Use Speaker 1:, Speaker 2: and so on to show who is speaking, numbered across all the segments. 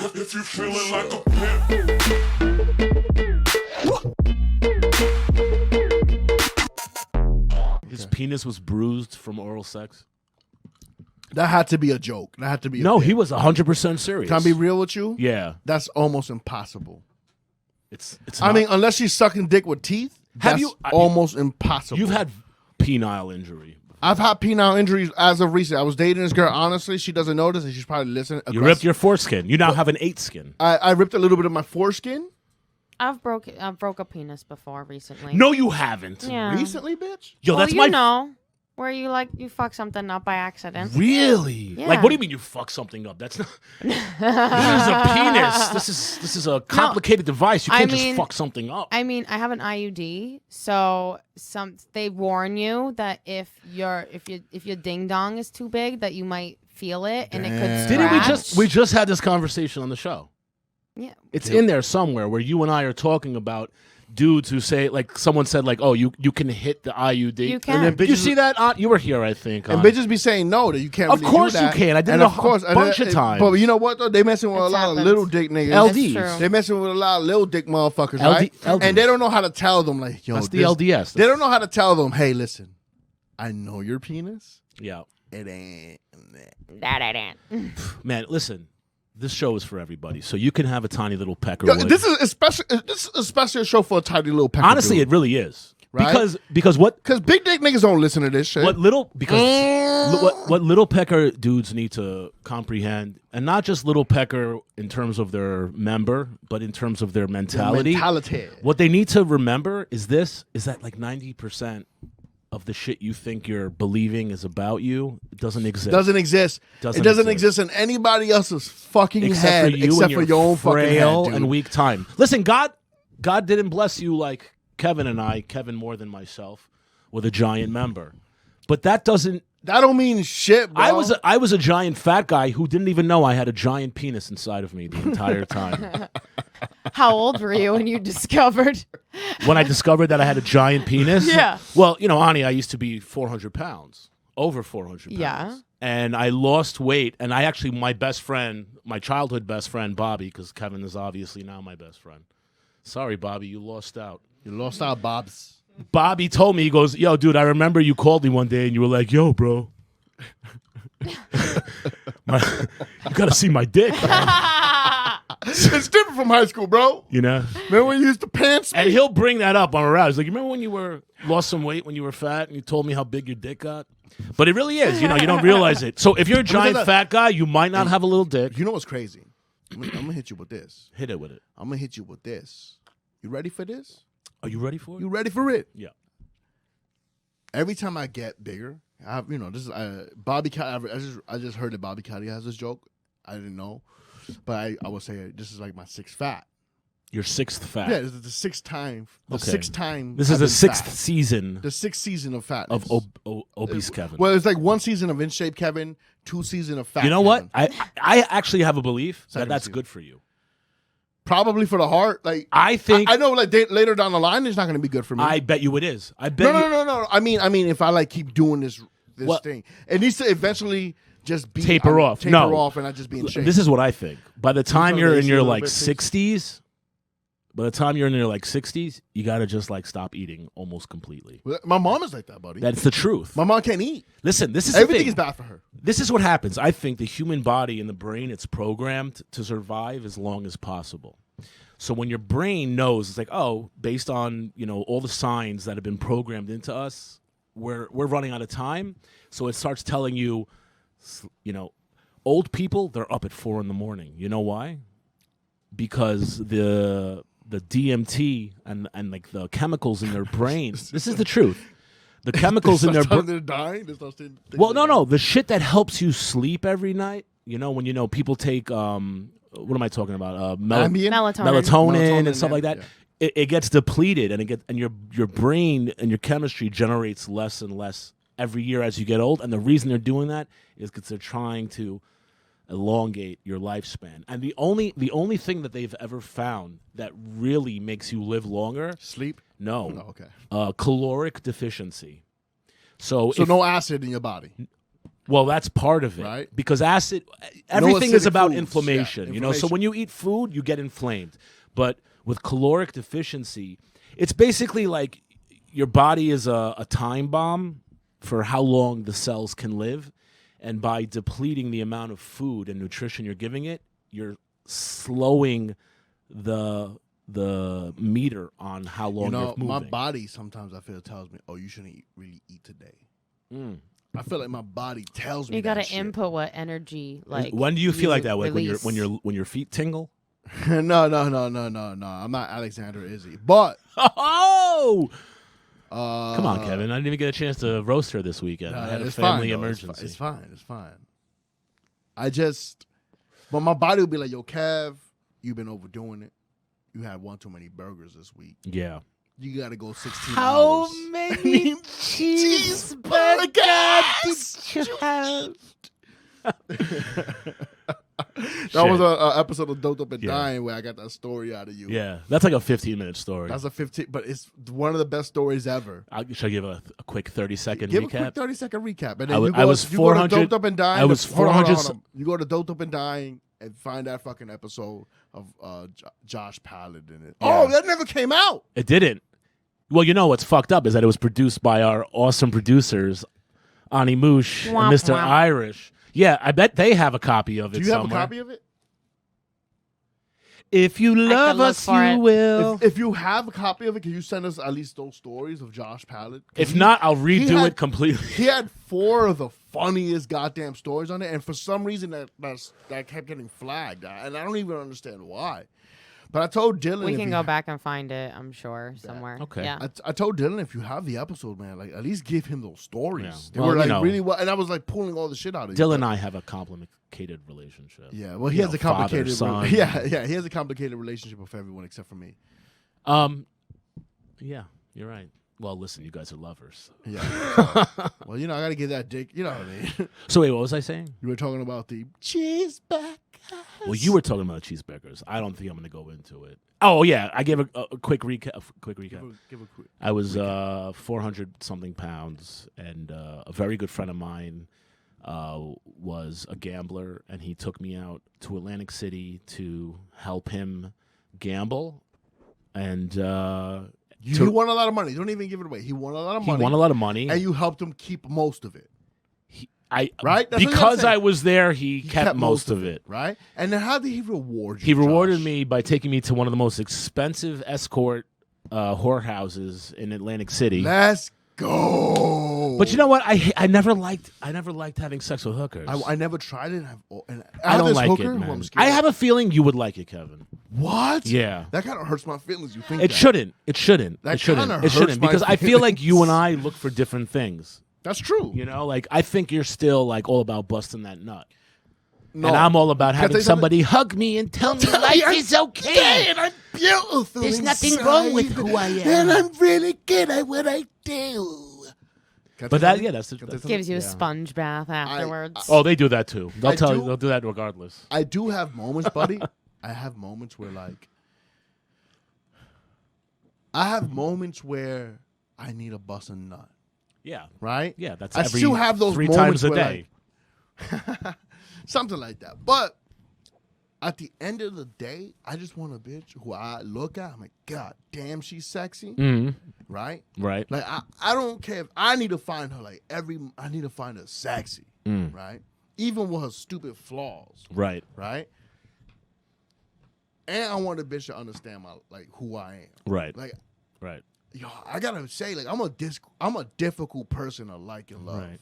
Speaker 1: If you feeling like a pimp.
Speaker 2: His penis was bruised from oral sex.
Speaker 3: That had to be a joke. That had to be a
Speaker 2: No,
Speaker 3: thing.
Speaker 2: he was 100% serious.
Speaker 3: Can I be real with you?
Speaker 2: Yeah.
Speaker 3: That's almost impossible.
Speaker 2: It's
Speaker 3: I mean, unless she's sucking dick with teeth, that's almost impossible.
Speaker 2: You've had penile injury.
Speaker 3: I've had penile injuries as of recent. I was dating this girl. Honestly, she doesn't know this, and she's probably listening.
Speaker 2: You ripped your foreskin. You now have an 8 skin.
Speaker 3: I ripped a little bit of my foreskin.
Speaker 4: I've broke a penis before recently.
Speaker 2: No, you haven't.
Speaker 4: Yeah.
Speaker 3: Recently, bitch?
Speaker 2: Yo, that's
Speaker 4: you know, where you fuck something up by accident.
Speaker 2: Really?
Speaker 4: Yeah.
Speaker 2: Like, what do you mean you fuck something up? That's not. This is a penis. This is a complicated device. You can't just fuck something up.
Speaker 4: I mean, I have an IUD, so they warn you that if your ding dong is too big, that you might feel it and it could scratch.
Speaker 2: Didn't we just had this conversation on the show?
Speaker 4: Yeah,
Speaker 2: it's in there somewhere where you and I are talking about dudes who say, like, someone said, like, oh, you can hit the IUD.
Speaker 4: You can.
Speaker 3: And
Speaker 2: Did you see that? You were here, I think.
Speaker 3: And bitches be saying no, that you can't.
Speaker 2: Of
Speaker 3: really
Speaker 2: course
Speaker 3: do that.
Speaker 2: you can. I did it a bunch of times.
Speaker 3: But you know what though? They messing with a lot of little dick niggas.
Speaker 2: LDs.
Speaker 3: They messing with a lot of little dick motherfuckers, right?
Speaker 2: LDs.
Speaker 3: And they don't know how to tell them, like, yo,
Speaker 2: that's the LDS.
Speaker 3: They don't know how to tell them, hey, listen, I know your penis.
Speaker 2: Yeah.
Speaker 3: It ain't.
Speaker 4: That ain't.
Speaker 2: Man, listen. This show is for everybody, so you can have a tiny little pecker.
Speaker 3: Yo, this is especially a show for a tiny little pecker.
Speaker 2: Honestly,
Speaker 3: dude.
Speaker 2: it really is.
Speaker 3: Right?
Speaker 2: Because
Speaker 3: big dick niggas don't listen to this shit.
Speaker 2: What little pecker dudes need to comprehend, and not just little pecker in terms of their member, but in terms of their mentality. What they need to remember is that like 90% of the shit you think you're believing is about you, it doesn't exist.
Speaker 3: It doesn't exist in anybody else's fucking head except for your own fucking head, dude.
Speaker 2: And weak time. Listen, God didn't bless you like Kevin more than myself, with a giant member. But that don't
Speaker 3: mean shit, bro.
Speaker 2: I was a giant fat guy who didn't even know I had a giant penis inside of me the entire time.
Speaker 4: How old were you when you discovered?
Speaker 2: When I discovered that I had a giant penis?
Speaker 4: Yeah.
Speaker 2: Well, Ani, I used to be 400 pounds. Over 400 pounds.
Speaker 4: Yeah.
Speaker 2: And I lost weight. And I actually, my best friend, my childhood best friend, Bobby, because Kevin is obviously now my best friend. Sorry, Bobby, you lost out.
Speaker 3: You lost out, Bobs.
Speaker 2: Bobby told me, he goes, yo, dude, I remember you called me one day and you were like, yo, bro. You got to see my dick, man.
Speaker 3: It's different from high school, bro.
Speaker 2: You know?
Speaker 3: Remember when you used to pants me?
Speaker 2: And he'll bring that up on a route. He's like, you remember when you lost some weight when you were fat and you told me how big your dick got? But it really is. You don't realize it. So if you're a giant fat guy, you might not have a little dick.
Speaker 3: You know what's crazy? I'm going to hit you with this.
Speaker 2: Hit it with it.
Speaker 3: I'm going to hit you with this. You ready for this?
Speaker 2: Are you ready for it?
Speaker 3: You ready for it?
Speaker 2: Yeah.
Speaker 3: Every time I get bigger, this is Bobby Cat. I just heard that Bobby Catty has this joke. I didn't know, but I would say this is like my sixth fat.
Speaker 2: Your sixth fat.
Speaker 3: Yeah, this is the sixth time. Sixth time.
Speaker 2: This is the sixth season.
Speaker 3: The sixth season of fatness.
Speaker 2: Of obese Kevin.
Speaker 3: Well, it's like one season of in shape Kevin, 2 seasons of fat.
Speaker 2: You know
Speaker 3: Kevin.
Speaker 2: what? I actually have a belief that that's good for you.
Speaker 3: Probably for the heart. Like
Speaker 2: I think
Speaker 3: I know. Like later down the line, it's not going to be good for me.
Speaker 2: I bet you it is. I bet.
Speaker 3: No. I mean, if I keep doing this thing, it needs to eventually just be
Speaker 2: taper off,
Speaker 3: and I just be in shape.
Speaker 2: This is what I think. By the time you're in your 60s, you got to just stop eating almost completely.
Speaker 3: My mom is like that, buddy.
Speaker 2: That's the truth.
Speaker 3: My mom can't eat.
Speaker 2: Listen, this is
Speaker 3: everything is bad for her.
Speaker 2: This is what happens. I think the human body and the brain, it's programmed to survive as long as possible. So when your brain knows, it's like, oh, based on all the signs that have been programmed into us, we're running out of time. So it starts telling you, old people, they're up at 4 a.m. You know why? Because the DMT and the chemicals in their brains. This is the truth. The chemicals in their brain.
Speaker 3: They're dying.
Speaker 2: Well, no. The shit that helps you sleep every night. When people take what am I talking about? Melatonin and stuff like that. Yeah. It gets depleted, and your brain and your chemistry generates less and less every year as you get old. And the reason they're doing that is because they're trying to elongate your lifespan. And the only thing that they've ever found that really makes you live longer,
Speaker 3: sleep?
Speaker 2: No.
Speaker 3: Oh, okay.
Speaker 2: Caloric deficiency. So
Speaker 3: no acid in your body.
Speaker 2: Well, that's part of it,
Speaker 3: right?
Speaker 2: Because acid, everything is about
Speaker 3: foods.
Speaker 2: inflammation.
Speaker 3: Yeah,
Speaker 2: you know, so when you eat food, you get inflamed. But with caloric deficiency, it's basically like your body is a time bomb for how long the cells can live, and by depleting the amount of food and nutrition you're giving it, you're slowing the meter on how long you're moving.
Speaker 3: My body sometimes I feel tells me, "Oh, you shouldn't really eat today." I feel like my body tells me
Speaker 4: you got
Speaker 3: that
Speaker 4: to input what energy like.
Speaker 2: When do you feel like that? Like
Speaker 4: release.
Speaker 2: when your feet tingle?
Speaker 3: No. I'm not Alexander Izzy, but
Speaker 2: come on, Kevin. I didn't even get a chance to roast her this weekend. I had a family emergency.
Speaker 3: It's fine. But my body will be like, "Yo, Kev, you've been overdoing it. You had one too many burgers this week.
Speaker 2: Yeah.
Speaker 3: You got to go 16
Speaker 2: How
Speaker 3: hours."
Speaker 2: many cheeseburgers did you have?
Speaker 3: That was an episode of Doped Up and Dying where I got that story out of you.
Speaker 2: Yeah, that's like a 15-minute story.
Speaker 3: That's a 15, but it's one of the best stories ever.
Speaker 2: Should I give a quick 30-second recap?
Speaker 3: Give a quick 30-second recap. And then
Speaker 2: I was 400.
Speaker 3: You go to Doped Up and Dying.
Speaker 2: I was 400.
Speaker 3: You go to Doped Up and Dying and find that fucking episode of Josh Pallet in it.
Speaker 2: Yeah.
Speaker 3: Oh, that never came out.
Speaker 2: It didn't. Well, you know what's fucked up is that it was produced by our awesome producers, Ani Moosh and Mr. Irish. Yeah, I bet they have a copy of it somewhere.
Speaker 3: Do you have a copy of it?
Speaker 2: If you love us, you will.
Speaker 3: If you have a copy of it, can you send us at least those stories of Josh Pallet?
Speaker 2: If not, I'll redo it completely.
Speaker 3: He had 4 of the funniest goddamn stories on it, and for some reason that kept getting flagged, and I don't even understand why. But I told Dylan
Speaker 4: we can go back and find it. I'm sure somewhere.
Speaker 2: Okay.
Speaker 4: Yeah.
Speaker 3: I told Dylan, if you have the episode, man, like at least give him those stories.
Speaker 2: Yeah.
Speaker 3: They were like really well, and I was like pulling all the shit out of
Speaker 2: Dylan and I have a complicated relationship.
Speaker 3: Yeah, well, he has a complicated.
Speaker 2: Father, son.
Speaker 3: Yeah, he has a complicated relationship with everyone except for me.
Speaker 2: Yeah, you're right. Well, listen, you guys are lovers.
Speaker 3: Yeah. Well, I got to give that dick. You know what I mean?
Speaker 2: So wait, what was I saying?
Speaker 3: You were talking about the cheeseburgers.
Speaker 2: Well, you were talking about cheeseburgers. I don't think I'm going to go into it. Oh yeah, I gave a quick recap.
Speaker 3: Give a quick.
Speaker 2: I was 400 something pounds, and a very good friend of mine was a gambler, and he took me out to Atlantic City to help him gamble, and.
Speaker 3: He won a lot of money. Don't even give it away. He won a lot of money.
Speaker 2: He won a lot of money.
Speaker 3: And you helped him keep most of it.
Speaker 2: Right? Because I was there, he kept most of it.
Speaker 3: Right? And then how did he reward you,
Speaker 2: He rewarded
Speaker 3: Josh?
Speaker 2: me by taking me to one of the most expensive escort whorehouses in Atlantic City.
Speaker 3: Let's go.
Speaker 2: But you know what? I never liked having sex with hookers.
Speaker 3: I never tried it.
Speaker 2: I don't like it, man. I have a feeling you would like it, Kevin.
Speaker 3: What?
Speaker 2: Yeah.
Speaker 3: That kind of hurts my feelings. You think
Speaker 2: it shouldn't. It shouldn't.
Speaker 3: That
Speaker 2: it shouldn't.
Speaker 3: kinda
Speaker 2: It shouldn't
Speaker 3: hurts
Speaker 2: because
Speaker 3: my
Speaker 2: I feel like
Speaker 3: feelings.
Speaker 2: you and I look for different things.
Speaker 3: That's true.
Speaker 2: Like I think you're still like all about busting that nut.
Speaker 3: No.
Speaker 2: And I'm all about having somebody hug me and tell me life is okay.
Speaker 3: And I'm beautiful.
Speaker 2: There's nothing wrong with who I am.
Speaker 3: And I'm really good at what I do.
Speaker 2: But that's
Speaker 4: Gives you a sponge bath afterwards.
Speaker 2: oh, they do that too. They'll do that regardless.
Speaker 3: I do have moments, buddy. I have moments where I need a bustin' nut.
Speaker 2: Yeah.
Speaker 3: Right?
Speaker 2: Yeah, that's
Speaker 3: I still have those
Speaker 2: 3
Speaker 3: moments
Speaker 2: times a
Speaker 3: where,
Speaker 2: day.
Speaker 3: Something like that. But at the end of the day, I just want a bitch who I look at. I'm like, God damn, she's sexy.
Speaker 2: Mm-hmm.
Speaker 3: Right?
Speaker 2: Right.
Speaker 3: Like I don't care if I need to find her I need to find her sexy. Right? Even with her stupid flaws.
Speaker 2: Right.
Speaker 3: Right? And I want a bitch to understand who I am.
Speaker 2: Right.
Speaker 3: Right. Yo, I gotta say, I'm a difficult person to like and love.
Speaker 2: Right.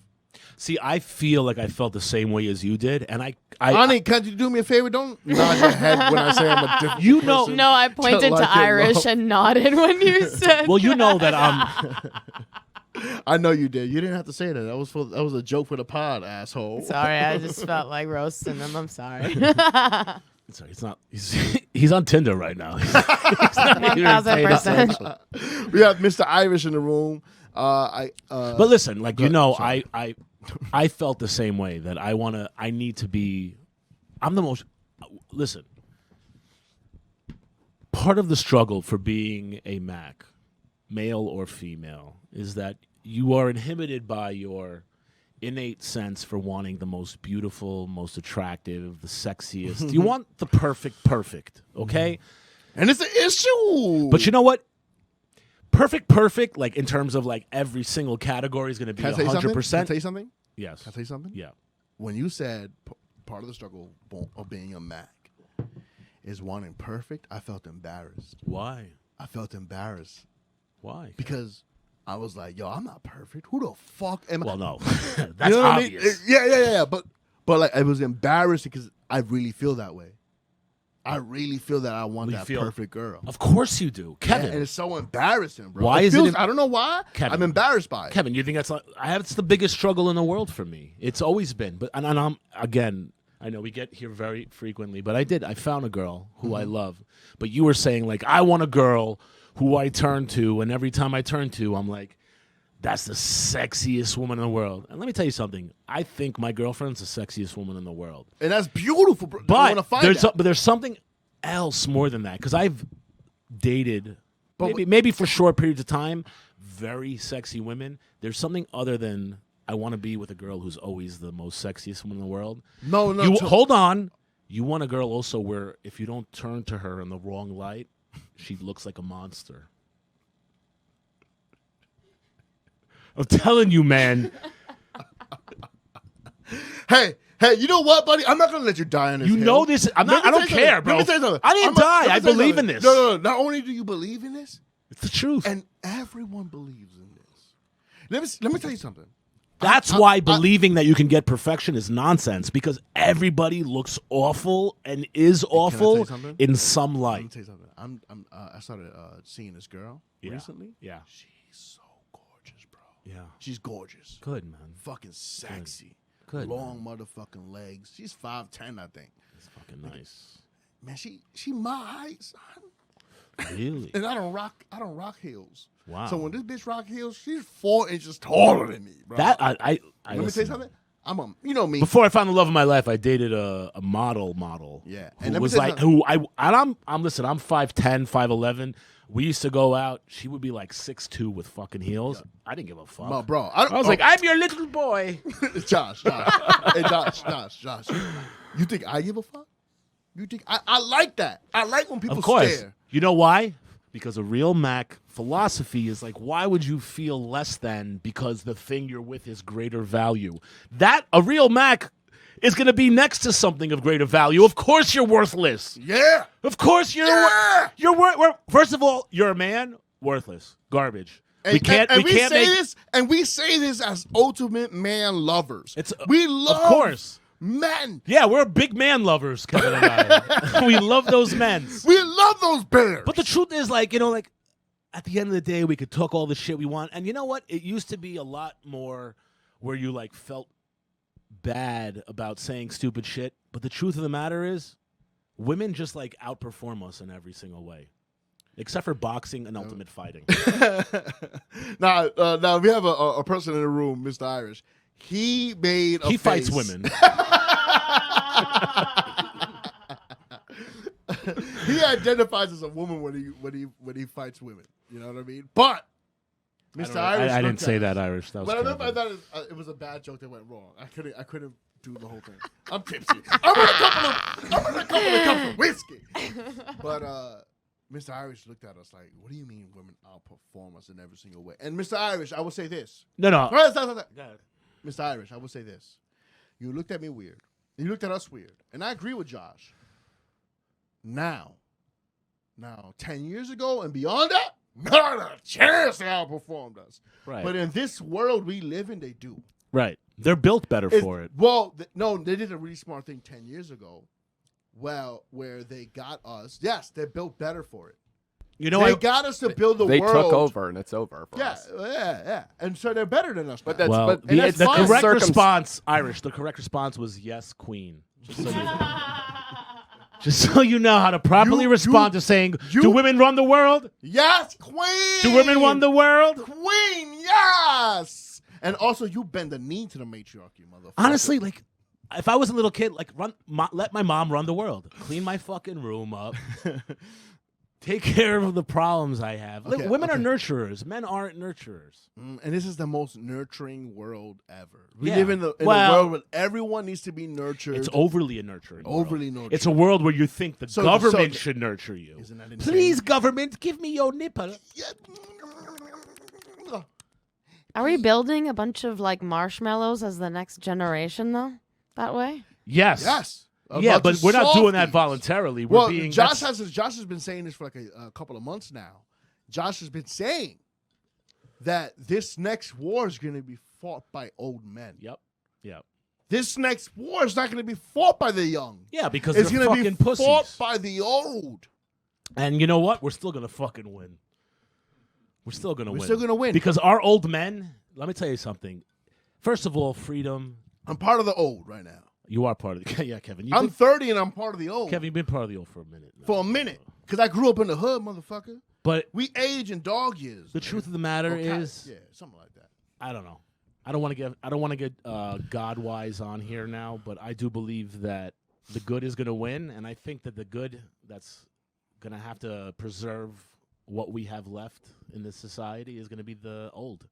Speaker 2: See, I feel like I felt the same way as you did, and
Speaker 3: Honey, can you do me a favor? Don't nod your head when I say I'm a difficult person.
Speaker 4: No, I pointed to Irish and nodded when you said.
Speaker 2: Well, you know that I'm.
Speaker 3: I know you did. You didn't have to say that. That was a joke for the pod, asshole.
Speaker 4: Sorry, I just felt like roasting him. I'm sorry.
Speaker 2: Sorry, it's not. He's on Tinder right now.
Speaker 4: 1000%.
Speaker 3: We have Mr. Irish in the room.
Speaker 2: But listen, I felt the same way that I need to be. I'm the most. Listen. Part of the struggle for being a Mac, male or female, is that you are inhibited by your innate sense for wanting the most beautiful, most attractive, the sexiest. You want the perfect, okay?
Speaker 3: And it's an issue.
Speaker 2: But you know what? Perfect, like in terms of like every single category is going to be 100%.
Speaker 3: Can I tell you something?
Speaker 2: Yes.
Speaker 3: Can I tell you something?
Speaker 2: Yeah.
Speaker 3: When you said part of the struggle of being a Mac is wanting perfect, I felt embarrassed.
Speaker 2: Why?
Speaker 3: I felt embarrassed.
Speaker 2: Why?
Speaker 3: Because I was like, yo, I'm not perfect. Who the fuck am I?
Speaker 2: Well, no. That's
Speaker 3: you know
Speaker 2: obvious.
Speaker 3: I mean? Yeah. But like, I was embarrassed because I really feel that way. I really feel that I want that perfect girl.
Speaker 2: Of course you do, Kevin.
Speaker 3: Yeah, and it's so embarrassing, bro.
Speaker 2: Why is it?
Speaker 3: I don't know why.
Speaker 2: Kevin,
Speaker 3: I'm embarrassed by it.
Speaker 2: Kevin, you think that's? It's the biggest struggle in the world for me. It's always been. But and I'm again. I know we get here very frequently, but I found a girl who I love. But you were saying like I want a girl who I turn to, and every time I turn to, I'm like, that's the sexiest woman in the world. And let me tell you something. I think my girlfriend's the sexiest woman in the world.
Speaker 3: And that's beautiful, bro.
Speaker 2: But there's something else more than that. Because I've dated, maybe for short periods of time, very sexy women. There's something other than I want to be with a girl who's always the most sexiest woman in the world.
Speaker 3: No.
Speaker 2: Hold on. You want a girl also where if you don't turn to her in the wrong light, she looks like a monster. I'm telling you, man.
Speaker 3: Hey, you know what, buddy? I'm not gonna let you die on this.
Speaker 2: You
Speaker 3: hill.
Speaker 2: know this. I don't care, bro.
Speaker 3: Let me say something.
Speaker 2: I didn't die. I believe in this.
Speaker 3: No. Not only do you believe in this,
Speaker 2: it's the truth,
Speaker 3: and everyone believes in this. Let me tell you something.
Speaker 2: That's why believing that you can get perfection is nonsense, because everybody looks awful and is awful in some light.
Speaker 3: Let me tell you something. I started seeing this girl recently.
Speaker 2: Yeah.
Speaker 3: She's so gorgeous, bro.
Speaker 2: Yeah.
Speaker 3: She's gorgeous.
Speaker 2: Good, man.
Speaker 3: Fucking sexy.
Speaker 2: Good.
Speaker 3: Long motherfucking legs. She's 5'10", I think.
Speaker 2: That's fucking nice.
Speaker 3: Man, she my height, son.
Speaker 2: Really?
Speaker 3: And I don't rock heels.
Speaker 2: Wow.
Speaker 3: So when this bitch rock heels, she's 4 inches taller than me, bro.
Speaker 2: Let
Speaker 3: me tell you something. You know me.
Speaker 2: Before I found the love of my life, I dated a model.
Speaker 3: Yeah.
Speaker 2: And was like, I'm 5'10", 5'11". We used to go out. She would be like 6'2" with fucking heels. Yeah. I didn't give a fuck.
Speaker 3: No, bro.
Speaker 2: I was like, I'm your little boy.
Speaker 3: Josh. Hey, Josh. You think I give a fuck? You think I like that? I like when people stare.
Speaker 2: You know why? Because a real Mac philosophy is like, why would you feel less than because the thing you're with is greater value? That a real Mac is going to be next to something of greater value. Of course you're worthless.
Speaker 3: Yeah.
Speaker 2: Of course you're first of all, you're a man, worthless, garbage.
Speaker 3: We say this as ultimate man lovers. We love
Speaker 2: of course.
Speaker 3: Men.
Speaker 2: Yeah, we're big man lovers, Kevin and I. We love those men.
Speaker 3: We love those bears.
Speaker 2: But the truth is, like, at the end of the day, we could talk all the shit we want. And you know what? It used to be a lot more where you, like, felt bad about saying stupid shit. But the truth of the matter is, women just, like, outperform us in every single way. Except for boxing and ultimate fighting.
Speaker 3: Now, we have a person in the room, Mr. Irish. He
Speaker 2: fights women.
Speaker 3: He identifies as a woman when he fights women. You know what I mean? But Mr. Irish,
Speaker 2: I didn't say that, Irish. That was.
Speaker 3: But I thought it was a bad joke that went wrong. I couldn't do the whole thing. I'm tipsy. I'm in a couple of cups of whiskey. But Mr. Irish looked at us like, "What do you mean women outperform us in every single way?" And Mr. Irish, I will say this.
Speaker 2: No.
Speaker 3: Stop. Mr. Irish, I will say this. You looked at me weird. You looked at us weird. And I agree with Josh. Now, 10 years ago and beyond that, not a chance they outperformed us.
Speaker 2: Right.
Speaker 3: But in this world we live in, they do.
Speaker 2: Right. They're built better for it.
Speaker 3: Well, no, they did a really smart thing 10 years ago. Well, where they got us. Yes, they're built better for it. They got us to build the world.
Speaker 5: They took over, and it's over for us.
Speaker 3: Yeah. And so they're better than us.
Speaker 5: But
Speaker 3: now.
Speaker 5: that's
Speaker 2: the correct response, Irish. The correct response was yes, Queen. Just so you know how to properly respond to saying, "Do women run the world?"
Speaker 3: Yes, Queen.
Speaker 2: Do women run the world?
Speaker 3: Queen, yes. And also, you bend the knee to the matriarchy, motherfucker.
Speaker 2: Honestly, like, if I was a little kid, like, let my mom run the world, clean my fucking room up. Take care of the problems I have.
Speaker 3: Okay,
Speaker 2: Women are
Speaker 3: okay.
Speaker 2: nurturers. Men aren't nurturers.
Speaker 3: And this is the most nurturing world ever. We
Speaker 2: Yeah.
Speaker 3: live in a world where everyone needs to be nurtured.
Speaker 2: It's overly a nurturing world.
Speaker 3: Overly nurturing.
Speaker 2: It's a world where you think the government should nurture you.
Speaker 3: Isn't that insane?
Speaker 2: Please, government, give me your nipple.
Speaker 4: Are we building a bunch of like marshmallows as the next generation though? That way?
Speaker 2: Yes.
Speaker 3: Yes.
Speaker 2: Yeah, but we're not doing that
Speaker 3: softies.
Speaker 2: voluntarily. We're being
Speaker 3: Josh has been saying this for like a couple of months now. Josh has been saying that this next war is going to be fought by old men.
Speaker 2: Yep.
Speaker 3: This next war is not going to be fought by the young.
Speaker 2: Yeah, because
Speaker 3: it's
Speaker 2: they're
Speaker 3: going
Speaker 2: fucking
Speaker 3: to be
Speaker 2: pussies.
Speaker 3: fought by the old.
Speaker 2: And you know what? We're still going to fucking win. We're still going to win.
Speaker 3: We're still going to win.
Speaker 2: Because our old men, let me tell you something. First of all, freedom.
Speaker 3: I'm part of the old right now.
Speaker 2: You are part of the yeah, Kevin.
Speaker 3: I'm 30 and I'm part of the old.
Speaker 2: Kevin, you've been part of the old for a minute. Now.
Speaker 3: For a minute. Because I grew up in the hood, motherfucker.
Speaker 2: But
Speaker 3: we age in dog years.
Speaker 2: The truth of the matter is,
Speaker 3: yeah, something like that.
Speaker 2: I don't know. I don't want to get God wise on here now, but I do believe that the good is going to win, and I think that the good that's going to have to preserve what we have left in this society is going to be the old.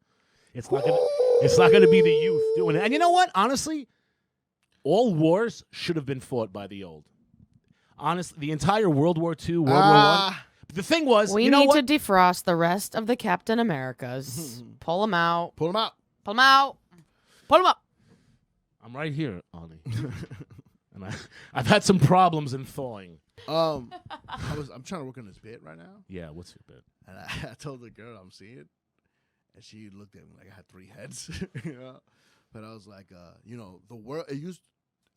Speaker 2: It's not going to be the youth doing it. And you know what? Honestly, all wars should have been fought by the old. Honestly, the entire World War II, World War I. The thing was,
Speaker 4: we need to defrost the rest of the Captain Americas. Pull them out.
Speaker 3: Pull them out.
Speaker 4: Pull them out. Pull them up.
Speaker 2: I'm right here, Ani. And I've had some problems in thawing.
Speaker 3: I'm trying to work on this bit right now.
Speaker 2: Yeah, what's your bit?
Speaker 3: And I told the girl I'm seeing, and she looked at me like I had 3 heads. You know? But I was like, the world. It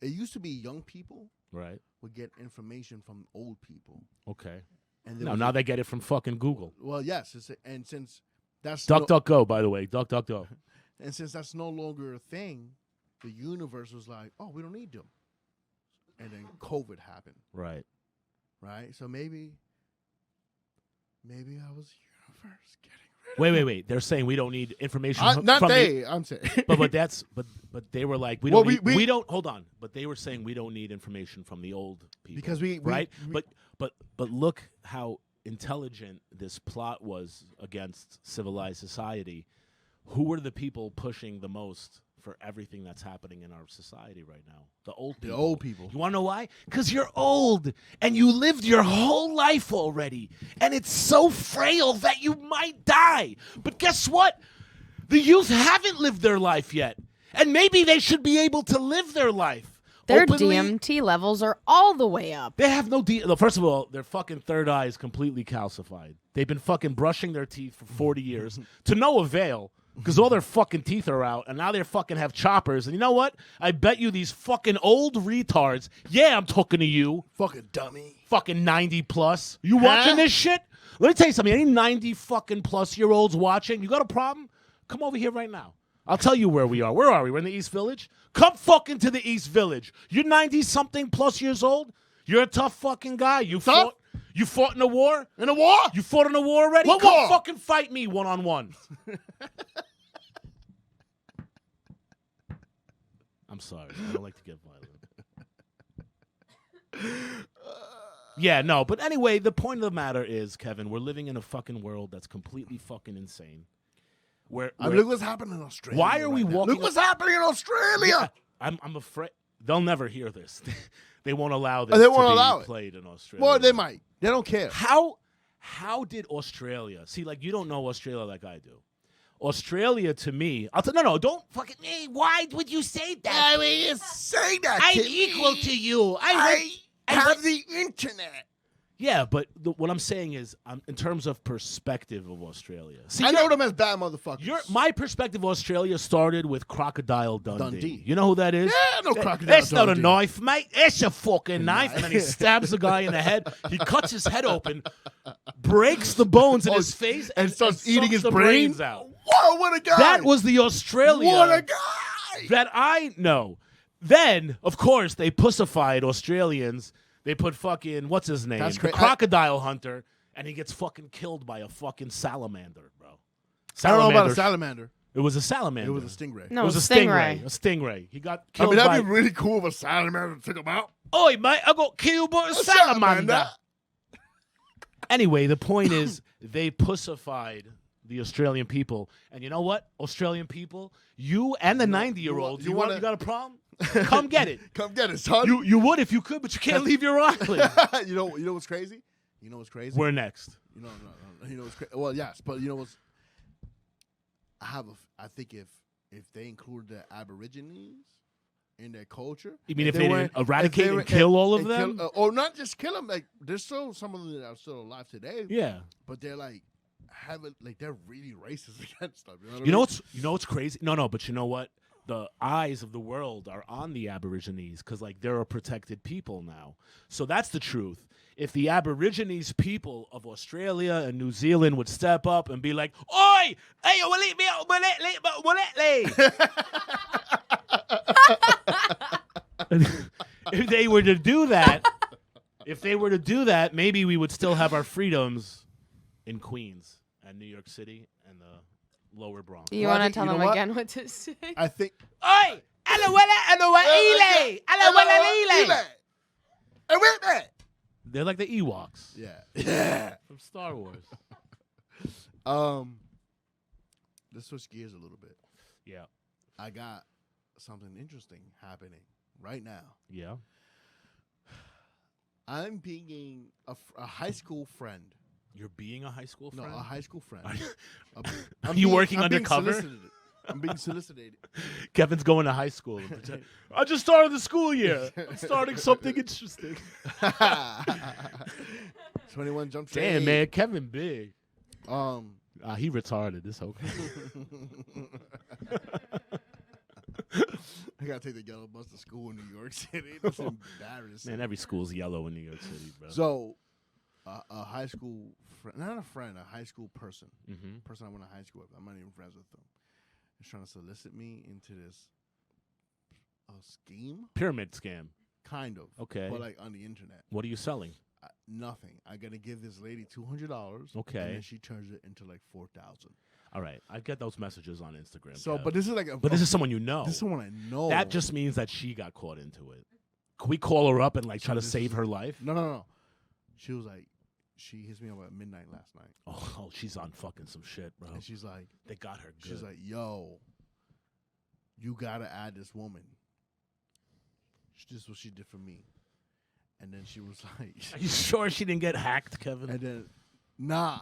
Speaker 3: used to be young people,
Speaker 2: right,
Speaker 3: would get information from old people.
Speaker 2: Okay.
Speaker 3: And
Speaker 2: now they get it from fucking Google.
Speaker 3: Well, yes, and since that's
Speaker 2: DuckDuckGo, by the way, DuckDuckGo.
Speaker 3: And since that's no longer a thing, the universe was like, oh, we don't need them. And then COVID happened.
Speaker 2: Right.
Speaker 3: Right? So maybe I was universe getting rid of
Speaker 2: Wait. They're saying we don't need information
Speaker 3: I'm saying.
Speaker 2: but they were like, we don't hold on. But they were saying we don't need information from the old people.
Speaker 3: Because we
Speaker 2: But look how intelligent this plot was against civilized society. Who were the people pushing the most for everything that's happening in our society right now? The old people.
Speaker 3: The old people.
Speaker 2: You want to know why? Because you're old and you lived your whole life already. And it's so frail that you might die. But guess what? The youth haven't lived their life yet. And maybe they should be able to live their life.
Speaker 4: Their
Speaker 2: openly.
Speaker 4: DMT levels are all the way up.
Speaker 2: They have no first of all, their fucking third eye is completely calcified. They've been fucking brushing their teeth for 40 years to no avail because all their fucking teeth are out, and now they fucking have choppers. And you know what? I bet you these fucking old retards, yeah, I'm talking to you.
Speaker 3: Fucking dummy.
Speaker 2: Fucking 90 plus. You watching this shit? Let me tell you something. Any 90 fucking plus year olds watching, you got a problem? Come over here right now. I'll tell you where we are. Where are we? We're in the East Village? Come fucking to the East Village. You're 90-something plus years old? You're a tough fucking guy. You fought in a war?
Speaker 3: In a war?
Speaker 2: You fought in a war already?
Speaker 3: What
Speaker 2: Come
Speaker 3: war?
Speaker 2: fucking fight me one-on-one. I'm sorry. I don't like to get violent. Yeah, no. But anyway, the point of the matter is, Kevin, we're living in a fucking world that's completely fucking insane.
Speaker 3: Look what's happening in Australia.
Speaker 2: Why are we walking?
Speaker 3: Look what's happening in Australia.
Speaker 2: Yeah, I'm afraid they'll never hear this. They won't allow this to be played in Australia.
Speaker 3: Well, they might. They don't care.
Speaker 2: How did Australia? See, like, you don't know Australia like I do. Australia, to me, no, don't fucking. Hey, why would you say that?
Speaker 3: I mean, you say that.
Speaker 2: I'm equal to you. I
Speaker 3: have the internet.
Speaker 2: Yeah, but what I'm saying is, in terms of perspective of Australia. See,
Speaker 3: I know them as bad motherfuckers.
Speaker 2: My perspective of Australia started with Crocodile Dundee. You know who that is?
Speaker 3: Yeah, no Crocodile
Speaker 2: That's
Speaker 3: Dundee.
Speaker 2: Not a knife, mate. It's a fucking knife. And then he stabs the guy in the head. He cuts his head open, breaks the bones in his face,
Speaker 3: and starts eating his
Speaker 2: brains out.
Speaker 3: Whoa, what a guy.
Speaker 2: That was the Australia.
Speaker 3: What a guy.
Speaker 2: That I know. Then, of course, they pussified Australians. They put fucking, what's his name? The crocodile hunter, and he gets fucking killed by a fucking salamander, bro.
Speaker 3: I don't know about a salamander.
Speaker 2: It was a salamander.
Speaker 3: It was a stingray.
Speaker 4: No,
Speaker 2: it was a stingray. A stingray. He got killed
Speaker 3: that'd be really cool if a salamander took him out.
Speaker 2: Oi, mate, I got killed by a salamander. Anyway, the point is they pussified the Australian people. And you know what? Australian people, you and the 90-year-old, you got a problem? Come get it.
Speaker 3: Come get it, son.
Speaker 2: You would if you could, but you can't leave your island.
Speaker 3: You know what's crazy? You know what's crazy?
Speaker 2: We're next.
Speaker 3: No. You know what's crazy? Well, yes, but you know what's? I think if they included the Aborigines in their culture,
Speaker 2: you mean if they didn't eradicate and kill all of them,
Speaker 3: or not just kill them? Like there's still some of them that are still alive today.
Speaker 2: Yeah,
Speaker 3: but they're like they're really racist against them.
Speaker 2: You know what's crazy? No, but you know what? The eyes of the world are on the Aborigines because, like, they're a protected people now. So that's the truth. If the Aborigines people of Australia and New Zealand would step up and be like, "Oi, hey, if they were to do that, maybe we would still have our freedoms in Queens and New York City and the Lower Bronx."
Speaker 4: You want to tell them again what to say?
Speaker 3: I think.
Speaker 2: Oi! They're like the Ewoks.
Speaker 3: Yeah.
Speaker 2: From Star Wars.
Speaker 3: Let's switch gears a little bit.
Speaker 2: Yeah.
Speaker 3: I got something interesting happening right now.
Speaker 2: Yeah.
Speaker 3: I'm being a high school friend.
Speaker 2: You're being a high school friend?
Speaker 3: No, a high school friend.
Speaker 2: Are you working undercover?
Speaker 3: I'm being solicited.
Speaker 2: Kevin's going to high school. I just started the school year. I'm starting something interesting.
Speaker 3: 21 Jump Street.
Speaker 2: Damn, man, Kevin big. He retarded. It's okay.
Speaker 3: I gotta take the yellow bus to school in New York City. That's embarrassing.
Speaker 2: Man, every school's yellow in New York City, bro.
Speaker 3: So, a high school friend, not a friend, a high school person, person I went to high school with. I'm not even friends with them. Is trying to solicit me into this scheme.
Speaker 2: Pyramid scam.
Speaker 3: Kind of.
Speaker 2: Okay.
Speaker 3: But like on the internet.
Speaker 2: What are you selling?
Speaker 3: Nothing. I gotta give this lady $200.
Speaker 2: Okay.
Speaker 3: And then she turns it into like $4,000.
Speaker 2: All right, I get those messages on Instagram.
Speaker 3: So,
Speaker 2: Kev.
Speaker 3: but this is like
Speaker 2: this is someone you know.
Speaker 3: This is someone I know.
Speaker 2: That just means that she got caught into it. Can we call her up and like try to save her life?
Speaker 3: No. She was like, she hits me up at midnight last night.
Speaker 2: Oh, she's on fucking some shit, bro.
Speaker 3: And she's like,
Speaker 2: they got her good.
Speaker 3: She's like, yo, you gotta add this woman. This is what she did for me. And then she was like,
Speaker 2: are you sure she didn't get hacked, Kevin?
Speaker 3: And then, nah,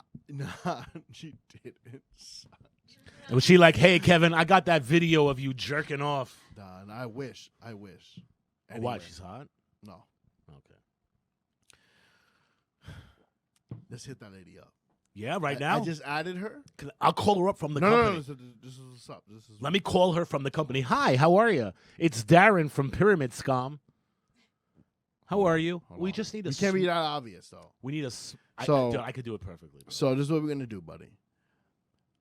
Speaker 3: she didn't.
Speaker 2: Was she like, hey, Kevin, I got that video of you jerking off?
Speaker 3: Nah, and I wish. Anyway.
Speaker 2: Why? She's hot?
Speaker 3: No.
Speaker 2: Okay.
Speaker 3: Let's hit that lady up.
Speaker 2: Yeah, now?
Speaker 3: I just added her.
Speaker 2: I'll call her up from the company.
Speaker 3: No. This is what's up.
Speaker 2: Let me call her from the company. Hi, how are you? It's Darren from Pyramid Scam. How are you? We just need a...
Speaker 3: You can't be that obvious, though.
Speaker 2: We need a... I could do it perfectly. Bro.
Speaker 3: So this is what we're going to do, buddy.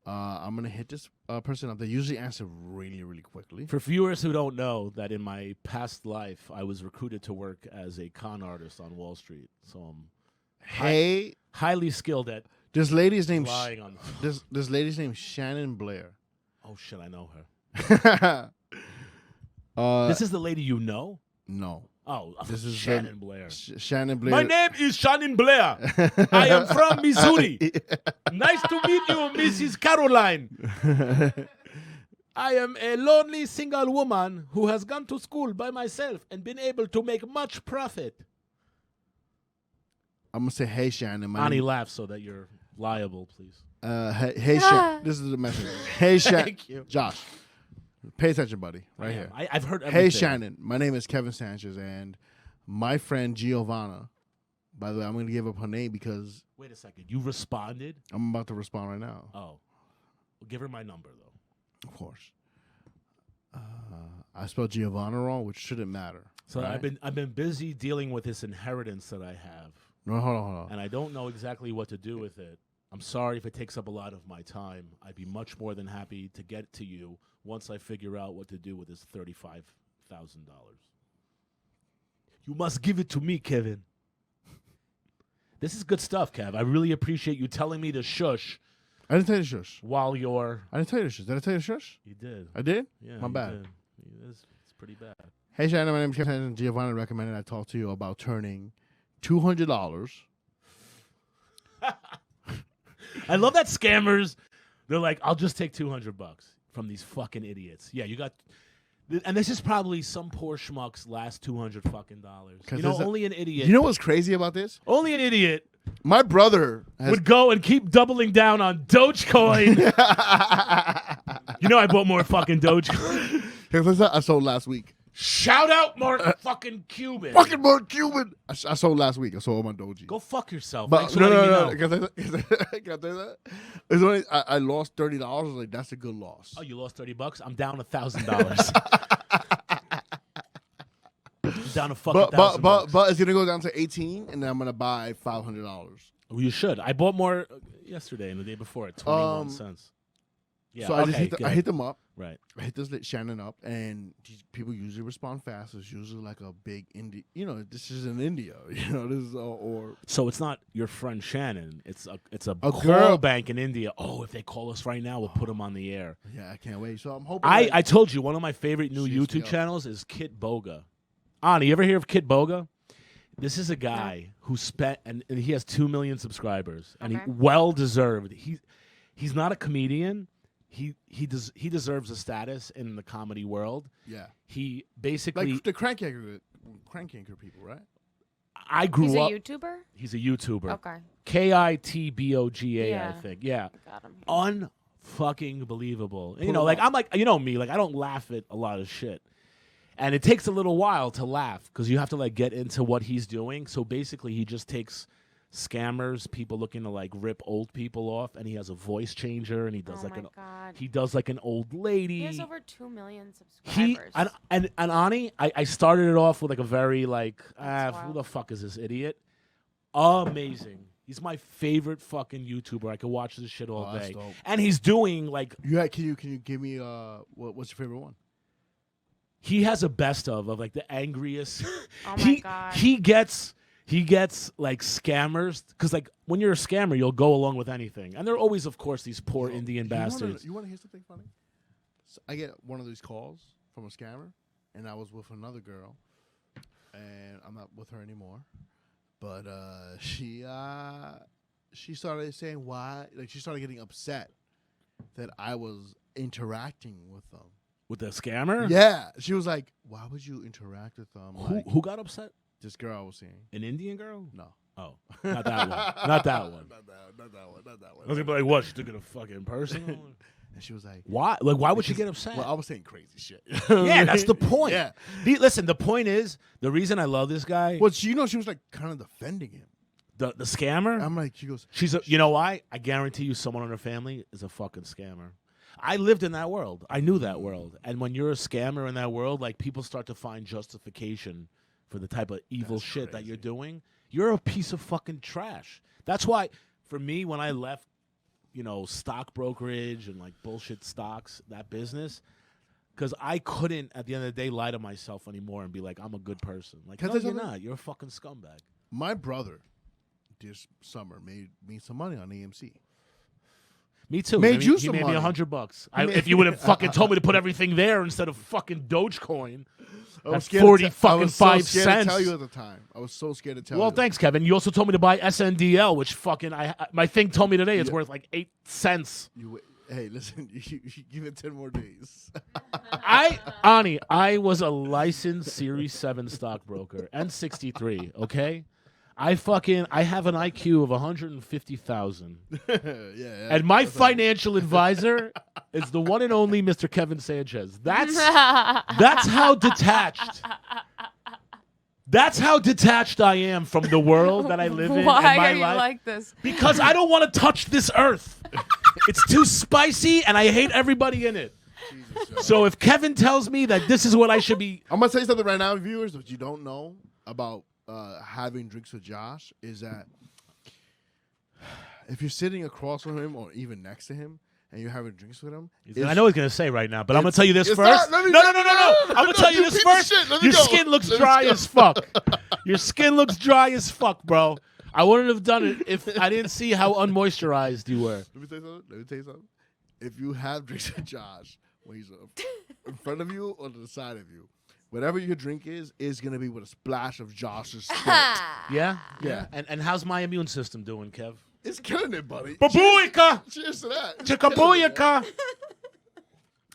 Speaker 3: I'm going to hit this person up. They usually answer really, really quickly.
Speaker 2: For viewers who don't know, that in my past life, I was recruited to work as a con artist on Wall Street. So I'm highly skilled at...
Speaker 3: This lady's name this lady's name Shannon Blair.
Speaker 2: Oh shit, I know her. This is the lady you know?
Speaker 3: No.
Speaker 2: Oh, this is Shannon Blair.
Speaker 3: Shannon Blair.
Speaker 2: My name is Shannon Blair. I am from Missouri. Nice to meet you, Mrs. Caroline. I am a lonely single woman who has gone to school by myself and been able to make much profit.
Speaker 3: I'm gonna say, hey Shannon.
Speaker 2: Ani laughs so that you're liable, please.
Speaker 3: Hey Shannon. This is the message. Hey Shannon.
Speaker 2: Thank you.
Speaker 3: Josh, pay attention, buddy. Right here.
Speaker 2: I've heard everything.
Speaker 3: Hey Shannon, my name is Kevin Sanchez, and my friend Giovanna. By the way, I'm gonna give up her name because.
Speaker 2: Wait a second. You responded?
Speaker 3: I'm about to respond right now.
Speaker 2: Oh, well, give her my number though.
Speaker 3: Of course. I spelled Giovanna wrong, which shouldn't matter.
Speaker 2: So
Speaker 3: right?
Speaker 2: I've been busy dealing with this inheritance that I have.
Speaker 3: No, hold on.
Speaker 2: And I don't know exactly what to do with it. I'm sorry if it takes up a lot of my time. I'd be much more than happy to get to you once I figure out what to do with this $35,000. You must give it to me, Kevin. This is good stuff, Kev. I really appreciate you telling me to shush.
Speaker 3: I didn't tell you to shush.
Speaker 2: While you're...
Speaker 3: I didn't tell you to shush. Did I tell you to shush?
Speaker 2: You did.
Speaker 3: I did?
Speaker 2: Yeah.
Speaker 3: My bad.
Speaker 2: It's pretty bad.
Speaker 3: Hey, Shannon, my name is Kevin and Giovanna recommended I talk to you about turning $200
Speaker 2: I love that scammers. They're like, I'll just take $200 from these fucking idiots. Yeah, you got. And this is probably some poor schmuck's last $200 fucking dollars. You know, only an idiot.
Speaker 3: You know what's crazy about this?
Speaker 2: Only an idiot.
Speaker 3: My brother
Speaker 2: would go and keep doubling down on Dogecoin. You know, I bought more fucking Dogecoin.
Speaker 3: I sold last week.
Speaker 2: Shout out Mark fucking Cuban.
Speaker 3: Fucking Mark Cuban. I sold last week. I sold all my Doji.
Speaker 2: Go fuck yourself.
Speaker 3: But no. Can I say that? It's only, I lost $30. I was like, that's a good loss.
Speaker 2: Oh, you lost $30? I'm down $1,000. Down to fucking $1,000.
Speaker 3: But it's gonna go down to 18, and then I'm gonna buy $500.
Speaker 2: Well, you should. I bought more yesterday and the day before at 21 cents. Yeah.
Speaker 3: So I hit them up.
Speaker 2: Right.
Speaker 3: I hit this Shannon up, and people usually respond fast. It's usually like a big indie. You know, this is in India. You know, this is or.
Speaker 2: So it's not your friend Shannon. It's a call
Speaker 3: girl
Speaker 2: bank in India. Oh, if they call us right now, we'll put them on the air.
Speaker 3: Yeah, I can't wait. So I'm hoping.
Speaker 2: I told you one of my favorite new YouTube channels is Kit Boga. Ani, you ever hear of Kit Boga? This is a guy who spent and he has 2 million subscribers, and he well deserved. He's not a comedian. He deserves a status in the comedy world.
Speaker 3: Yeah.
Speaker 2: He basically
Speaker 3: like the crank anchor people, right?
Speaker 2: I grew up.
Speaker 4: He's a YouTuber?
Speaker 2: He's a YouTuber.
Speaker 4: Okay.
Speaker 2: KITBOGA, I think. Yeah.
Speaker 4: Got him.
Speaker 2: Unfucking believable. You know, like I'm like, you know me, like I don't laugh at a lot of shit. And it takes a little while to laugh because you have to like get into what he's doing. So basically he just takes scammers, people looking to like rip old people off, and he has a voice changer, and he does he does like an old lady.
Speaker 4: He has over 2 million subscribers.
Speaker 2: And Ani, I started it off with like a very like who the fuck is this idiot? Amazing. He's my favorite fucking YouTuber. I could watch this shit all day.
Speaker 3: Dope.
Speaker 2: And he's doing like
Speaker 3: can you give me what's your favorite one?
Speaker 2: He has a best of like the angriest.
Speaker 4: Oh my God.
Speaker 2: He gets like scammers because like when you're a scammer, you'll go along with anything, and there are always, of course, these poor Indian bastards.
Speaker 3: You want to hear something funny? So I get one of these calls from a scammer, and I was with another girl, and I'm not with her anymore, but she started saying why, like she started getting upset that I was interacting with them.
Speaker 2: With the scammer?
Speaker 3: Yeah, she was like, "Why would you interact with them?"
Speaker 2: Who got upset?
Speaker 3: This girl I was seeing.
Speaker 2: An Indian girl?
Speaker 3: No.
Speaker 2: Oh, not that one. Not that one.
Speaker 3: Not that one.
Speaker 2: I was gonna be like, what? She took it a fucking personal?
Speaker 3: And she was like,
Speaker 2: why? Like, why would she get upset?
Speaker 3: Well, I was saying crazy shit.
Speaker 2: Yeah, that's the point.
Speaker 3: Yeah.
Speaker 2: Listen, the point is, the reason I love this guy.
Speaker 3: Well, she was like kind of defending him.
Speaker 2: The scammer?
Speaker 3: I'm like, she goes.
Speaker 2: You know why? I guarantee you, someone in her family is a fucking scammer. I lived in that world. I knew that world. And when you're a scammer in that world, like people start to find justification for the type of evil shit that you're doing. You're a piece of fucking trash. That's why, for me, when I left, you know, stock brokerage and like bullshit stocks, that business, because I couldn't, at the end of the day, lie to myself anymore and be like, I'm a good person. Like, no, you're not. You're a fucking scumbag.
Speaker 3: My brother this summer made me some money on AMC.
Speaker 2: Me too.
Speaker 3: He made me
Speaker 2: $100. If you would have fucking told me to put everything there instead of fucking Dogecoin.
Speaker 3: I was
Speaker 2: scared 40 fucking 5
Speaker 3: scared
Speaker 2: cents.
Speaker 3: to tell you at the time. I was so scared to tell you.
Speaker 2: Well, thanks, Kevin. You also told me to buy SNDL, which fucking my thing told me today it's worth like 8 cents.
Speaker 3: Hey, listen, you give it 10 more days.
Speaker 2: Ani, I was a licensed Series 7 stockbroker and 63, okay? I have an IQ of 150,000.
Speaker 3: Yeah.
Speaker 2: And my financial advisor is the one and only Mr. Kevin Sanchez. That's how detached. That's how detached I am from the world that I live in.
Speaker 4: Why
Speaker 2: and my
Speaker 4: are you
Speaker 2: life.
Speaker 4: like this?
Speaker 2: Because I don't want to touch this earth. It's too spicy, and I hate everybody in it. Jesus, so if Kevin tells me that this is what I should be,
Speaker 3: I'm gonna say something right now, viewers. What you don't know about having drinks with Josh is that if you're sitting across from him or even next to him and you're having drinks with him,
Speaker 2: I know what he's going to say right now, but I'm going to tell you this first. No. I'm going to tell you this first. Your skin looks dry as fuck. Your skin looks dry as fuck, bro. I wouldn't have done it if I didn't see how unmoisturized you were.
Speaker 3: Let me tell you something. If you have drinks with Josh when he's in front of you or to the side of you, whatever your drink is going to be with a splash of Josh's spit.
Speaker 2: Yeah? And how's my immune system doing, Kev?
Speaker 3: It's killing it, buddy.
Speaker 2: Babuika!
Speaker 3: Cheers to that.
Speaker 2: Chickabuika!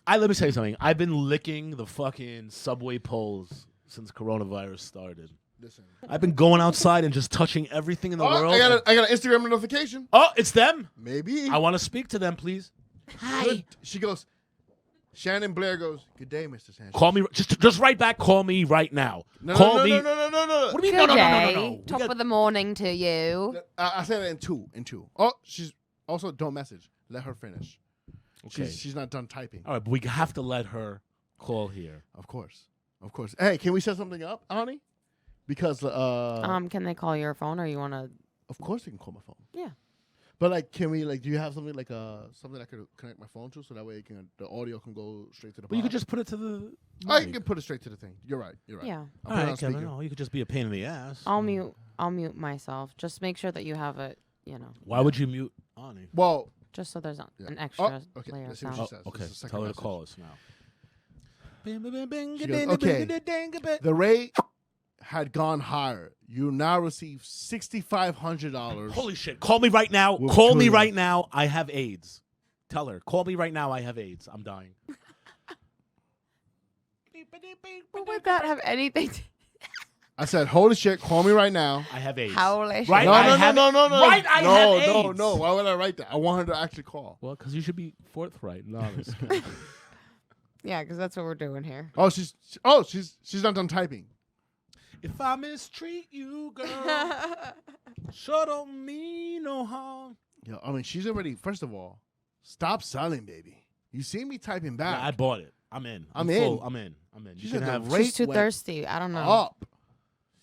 Speaker 2: Let me tell you something. I've been licking the fucking subway poles since coronavirus started.
Speaker 3: Listen.
Speaker 2: I've been going outside and just touching everything in the world.
Speaker 3: I got an Instagram notification.
Speaker 2: Oh, it's them?
Speaker 3: Maybe.
Speaker 2: I want to speak to them, please. Hi.
Speaker 3: She goes, Shannon Blair goes, good day, Mr. Sanchez.
Speaker 2: Call me. Just write back. Call me right now.
Speaker 3: No.
Speaker 2: Call me.
Speaker 3: No.
Speaker 2: What do you mean?
Speaker 4: Good
Speaker 2: No.
Speaker 4: day. Top of the morning to you.
Speaker 3: I said it in two. Oh, she's also don't message. Let her finish.
Speaker 2: Okay.
Speaker 3: She's not done typing.
Speaker 2: All right, but we have to let her call here.
Speaker 3: Of course. Hey, can we set something up, Ani? Because
Speaker 4: Can they call your phone or you want to?
Speaker 3: of course they can call my phone.
Speaker 4: Yeah.
Speaker 3: But like, can we do you have something like something I could connect my phone to so that way the audio can go straight to the.
Speaker 2: But you
Speaker 3: pod?
Speaker 2: could just put it to the.
Speaker 3: I can put it straight to the thing. You're right.
Speaker 4: Yeah.
Speaker 3: I'll
Speaker 2: All
Speaker 3: put it
Speaker 2: right,
Speaker 3: on
Speaker 2: Kevin.
Speaker 3: speaker.
Speaker 2: No, you could just be a pain in the ass.
Speaker 4: I'll mute myself. Just make sure that you have it.
Speaker 2: Why would you mute Ani?
Speaker 3: Well,
Speaker 4: Just so there's
Speaker 3: yeah.
Speaker 4: an extra
Speaker 3: okay.
Speaker 4: layer of
Speaker 3: Let's see what
Speaker 4: sound.
Speaker 3: she says.
Speaker 2: Okay,
Speaker 3: This is the second
Speaker 2: tell her to
Speaker 3: message.
Speaker 2: call us now.
Speaker 3: She goes, okay. The rate had gone higher. You now receive $6,500.
Speaker 2: Holy shit! Call me right now.
Speaker 3: With
Speaker 2: Call me
Speaker 3: Julia.
Speaker 2: right now. I have AIDS. Tell her. Call me right now. I have AIDS. I'm dying.
Speaker 4: What would that have anything to
Speaker 3: I said, holy shit, call me right now.
Speaker 2: I have AIDS.
Speaker 4: Holy
Speaker 2: Right?
Speaker 3: No.
Speaker 2: Right? I have AIDS.
Speaker 3: No. Why would I write that? I want her to actually call.
Speaker 2: Well, because you should be forthright and honest.
Speaker 4: Yeah, because that's what we're doing here.
Speaker 3: Oh, she's not done typing.
Speaker 2: If I mistreat you, girl, sure don't mean no harm.
Speaker 3: Yeah, I mean, she's already. First of all, stop selling, baby. You see me typing back.
Speaker 2: Yeah, I bought it. I'm in.
Speaker 3: I'm
Speaker 2: full.
Speaker 3: in.
Speaker 2: I'm in.
Speaker 3: She
Speaker 2: You
Speaker 3: said
Speaker 2: can
Speaker 3: the
Speaker 2: have.
Speaker 3: rate
Speaker 4: She's too
Speaker 3: went
Speaker 4: thirsty. I don't know.
Speaker 3: up.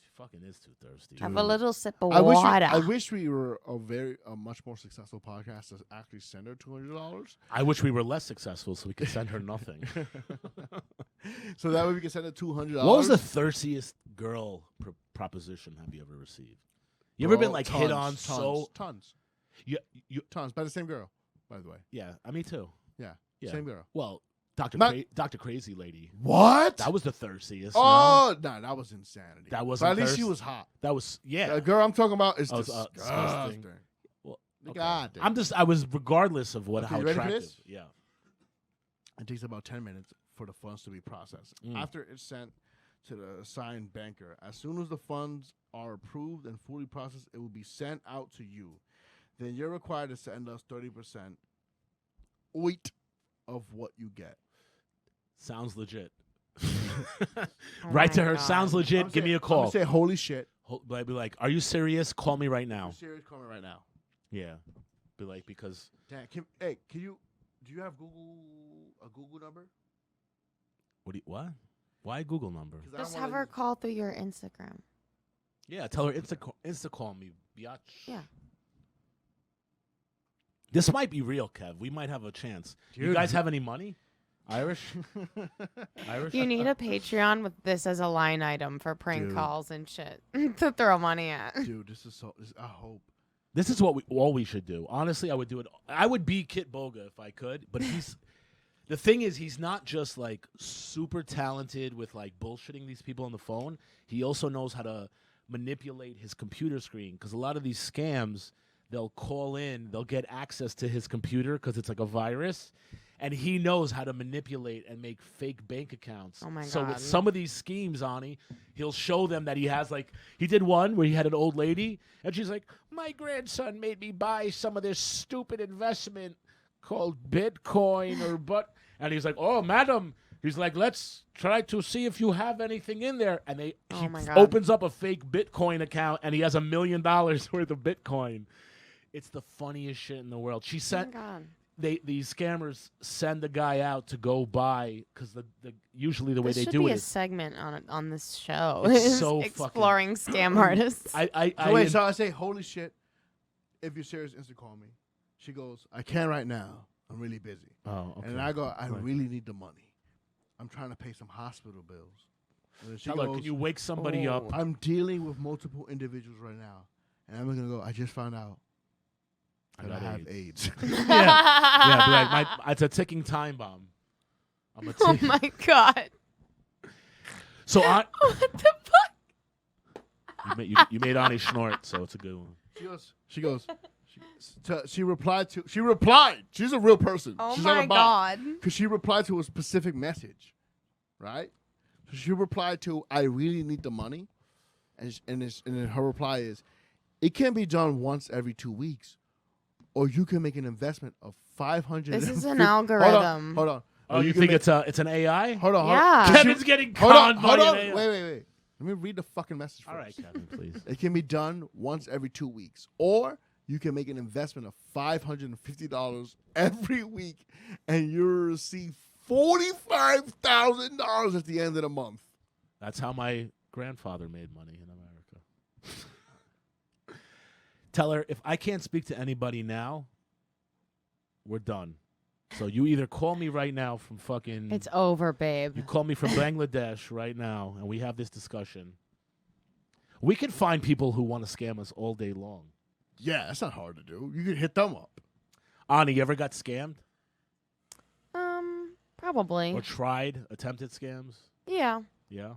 Speaker 2: She fucking is too thirsty.
Speaker 4: Have a little sip of
Speaker 3: I
Speaker 4: water.
Speaker 3: wish we were a much more successful podcast to actually send her $200.
Speaker 2: I wish we were less successful so we could send her nothing.
Speaker 3: So that way we can send her $200.
Speaker 2: What was the thirstiest girl proposition have you ever received? You ever been like hit on
Speaker 3: tons
Speaker 2: You
Speaker 3: tons by the same girl, by the way.
Speaker 2: yeah, me too.
Speaker 3: Yeah,
Speaker 2: Yeah.
Speaker 3: same girl.
Speaker 2: Well,
Speaker 3: Not-
Speaker 2: Dr. Crazy Lady.
Speaker 3: What?
Speaker 2: That was the thirstiest.
Speaker 3: Oh no, that was insanity.
Speaker 2: That wasn't
Speaker 3: But at least
Speaker 2: thirst.
Speaker 3: she was hot.
Speaker 2: That was yeah.
Speaker 3: The girl I'm talking about is
Speaker 2: Oh,
Speaker 3: disgusting.
Speaker 2: disgusting. Well, okay.
Speaker 3: God,
Speaker 2: I was regardless of
Speaker 3: Okay,
Speaker 2: how
Speaker 3: you ready for
Speaker 2: attractive.
Speaker 3: this?
Speaker 2: Yeah.
Speaker 3: It takes about 10 minutes for the funds to be processed.
Speaker 2: Mm.
Speaker 3: After it's sent to the assigned banker, as soon as the funds are approved and fully processed, it will be sent out to you. Then you're required to send us 30% of what you get.
Speaker 2: Sounds legit.
Speaker 4: Oh
Speaker 2: Right to
Speaker 4: my
Speaker 2: her.
Speaker 4: God.
Speaker 2: Sounds legit. Give me a
Speaker 3: I'm
Speaker 2: call.
Speaker 3: gonna say, holy shit.
Speaker 2: I'd be like, "Are you serious? Call me right now."
Speaker 3: I'm serious, call me right now.
Speaker 2: Yeah. Be like because
Speaker 3: Damn, do you have a Google number?
Speaker 2: what? Why Google number?
Speaker 3: 'Cause I
Speaker 4: Just
Speaker 3: don't
Speaker 4: have
Speaker 3: wanna
Speaker 4: her call through your Instagram.
Speaker 2: Yeah, tell her insta call me, biatch.
Speaker 4: Yeah.
Speaker 2: This might be real, Kev. We might have a chance. You
Speaker 3: Dude.
Speaker 2: guys have any money? Irish? Irish?
Speaker 4: You need a Patreon with this as a line item for prank
Speaker 3: Dude.
Speaker 4: calls and shit to throw money at.
Speaker 3: Dude, I hope.
Speaker 2: This is what we should do. Honestly, I would do it. I would be Kit Boga if I could, but the thing is, he's not just like super talented with like bullshitting these people on the phone. He also knows how to manipulate his computer screen because a lot of these scams, they'll call in, they'll get access to his computer because it's like a virus, and he knows how to manipulate and make fake bank accounts.
Speaker 4: Oh my
Speaker 2: So
Speaker 4: God.
Speaker 2: with some of these schemes, Ani, he'll show them that he has like he did one where he had an old lady and she's like, "My grandson made me buy some of this stupid investment called Bitcoin and he's like, "Oh, madam." He's like, "Let's try to see if you have anything in there." And he
Speaker 4: my God.
Speaker 2: opens up a fake Bitcoin account and he has $1 million worth of Bitcoin. It's the funniest shit in the world. She
Speaker 4: Oh my
Speaker 2: sent
Speaker 4: God.
Speaker 2: these scammers send the guy out to go buy because usually the way
Speaker 4: This
Speaker 2: they
Speaker 4: should
Speaker 2: do
Speaker 4: be
Speaker 2: it
Speaker 4: a
Speaker 2: is
Speaker 4: segment on this show.
Speaker 2: It's so fucking-
Speaker 4: exploring scam artists.
Speaker 3: So I say, holy shit. If you're serious, insta call me. She goes, I can't right now. I'm really busy.
Speaker 2: Oh, okay.
Speaker 3: And I go, I
Speaker 2: Right.
Speaker 3: really need the money. I'm trying to pay some hospital bills. And then she
Speaker 2: Tell her,
Speaker 3: goes,
Speaker 2: can you wake somebody up?
Speaker 3: I'm dealing with multiple individuals right now. And I'm going to go, I just found out that I have AIDS.
Speaker 2: Yeah, be like, it's a ticking time bomb. I'm a
Speaker 4: Oh my God.
Speaker 2: So
Speaker 4: What the fuck?
Speaker 2: you made Ani snort, so it's a good one.
Speaker 3: She goes, She replied. She's a real person.
Speaker 4: Oh
Speaker 3: She's
Speaker 4: my
Speaker 3: not a bot.
Speaker 4: God.
Speaker 3: Because she replied to a specific message, right? So she replied to, "I really need the money," and then her reply is, "It can be done once every 2 weeks, or you can make an investment of $500."
Speaker 4: This is an algorithm.
Speaker 3: Hold on.
Speaker 2: Oh, you think it's an AI?
Speaker 3: Hold on.
Speaker 4: Yeah.
Speaker 2: Kevin's getting conned by an AI.
Speaker 3: Wait. Let me read the fucking message first.
Speaker 2: All right, Kevin, please.
Speaker 3: It can be done once every 2 weeks, or you can make an investment of $550 every week, and you'll receive $45,000 at the end of the month.
Speaker 2: That's how my grandfather made money in America. Tell her, if I can't speak to anybody now, we're done. So you either call me right now from fucking...
Speaker 4: It's over, babe.
Speaker 2: You call me from Bangladesh right now, and we have this discussion. We can find people who want to scam us all day long.
Speaker 3: Yeah, that's not hard to do. You can hit them up.
Speaker 2: Ani, you ever got scammed?
Speaker 4: Probably.
Speaker 2: Or attempted scams?
Speaker 4: Yeah,
Speaker 2: Yeah?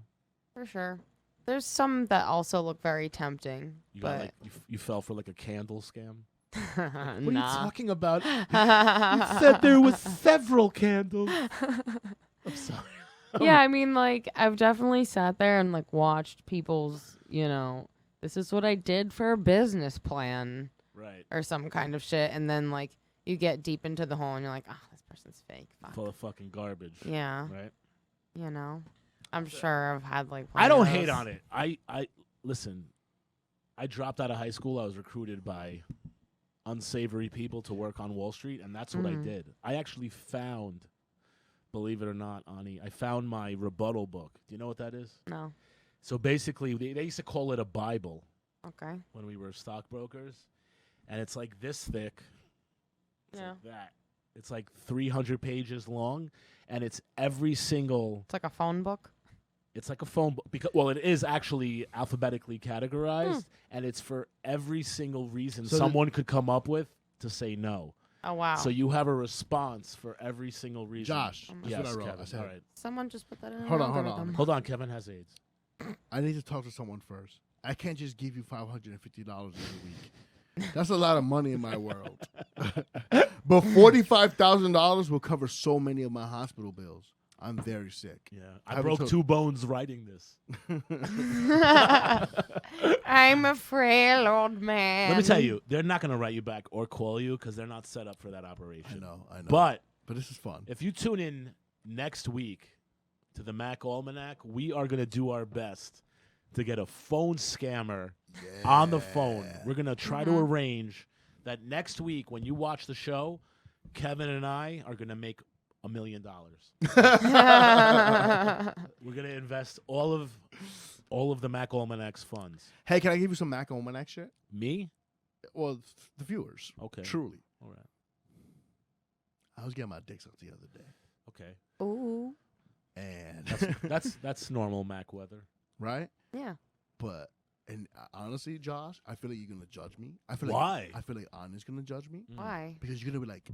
Speaker 4: for sure. There's some that also look very tempting.
Speaker 2: You
Speaker 4: but
Speaker 2: got like you fell for like a candle scam?
Speaker 4: what
Speaker 2: What are you talking about? You said there was several candles. I'm sorry.
Speaker 4: Yeah, I mean, like, I've definitely sat there and, like, watched people's, this is what I did for a business plan.
Speaker 2: Right.
Speaker 4: Or some kind of shit. And then, like, you get deep into the hole and you're like, oh, this person's fake. Fuck.
Speaker 2: Full of fucking garbage.
Speaker 4: Yeah.
Speaker 2: Right?
Speaker 4: I'm sure I've had, like,
Speaker 2: I don't
Speaker 4: plenty of
Speaker 2: hate
Speaker 4: those.
Speaker 2: on it. Listen, I dropped out of high school. I was recruited by unsavory people to work on Wall Street, and that's what I did. I actually found, believe it or not, Ani, I found my rebuttal book. Do you know what that is?
Speaker 4: No.
Speaker 2: So basically, they used to call it a Bible
Speaker 4: Okay.
Speaker 2: when we were stockbrokers, and it's like this thick. It's
Speaker 4: Yeah.
Speaker 2: like that. It's like 300 pages long, and it's every single...
Speaker 4: It's like a phone book?
Speaker 2: It's like a phone book. It is actually alphabetically categorized, and it's for every single reason someone could come up with to say no.
Speaker 4: Oh, wow.
Speaker 2: So you have a response for every single reason.
Speaker 3: Josh, that's
Speaker 2: yes,
Speaker 3: what I wrote.
Speaker 2: Kevin.
Speaker 3: I said,
Speaker 2: all right.
Speaker 4: Someone just put that in
Speaker 3: Hold
Speaker 4: an
Speaker 3: on, hold on.
Speaker 4: algorithm.
Speaker 2: Hold on, Kevin has AIDS.
Speaker 3: I need to talk to someone first. I can't just give you $550 every week. That's a lot of money in my world. But $45,000 will cover so many of my hospital bills. I'm very sick.
Speaker 2: Yeah, I broke 2 bones writing this.
Speaker 4: I'm a frail old man.
Speaker 2: Let me tell you, they're not going to write you back or call you because they're not set up for that operation.
Speaker 3: I know.
Speaker 2: But
Speaker 3: this is fun.
Speaker 2: if you tune in next week to the Mack Almanac, we are going to do our best to get a phone scammer on the phone. We're going to try to arrange that next week when you watch the show, Kevin and I are going to make $1 million. We're going to invest all of the Mack Almanac's funds.
Speaker 3: Hey, can I give you some Mack Almanac shit?
Speaker 2: Me?
Speaker 3: Well, the viewers.
Speaker 2: Okay.
Speaker 3: Truly.
Speaker 2: All right.
Speaker 3: I was getting my dick sucked the other day.
Speaker 2: Okay.
Speaker 4: Ooh.
Speaker 3: And
Speaker 2: That's normal Mac weather.
Speaker 3: right?
Speaker 4: Yeah.
Speaker 3: But and honestly, Josh, I feel like you're gonna judge me. I feel
Speaker 2: Why?
Speaker 3: Like I feel like Anna's gonna judge me
Speaker 4: Why?
Speaker 3: because you're gonna be like,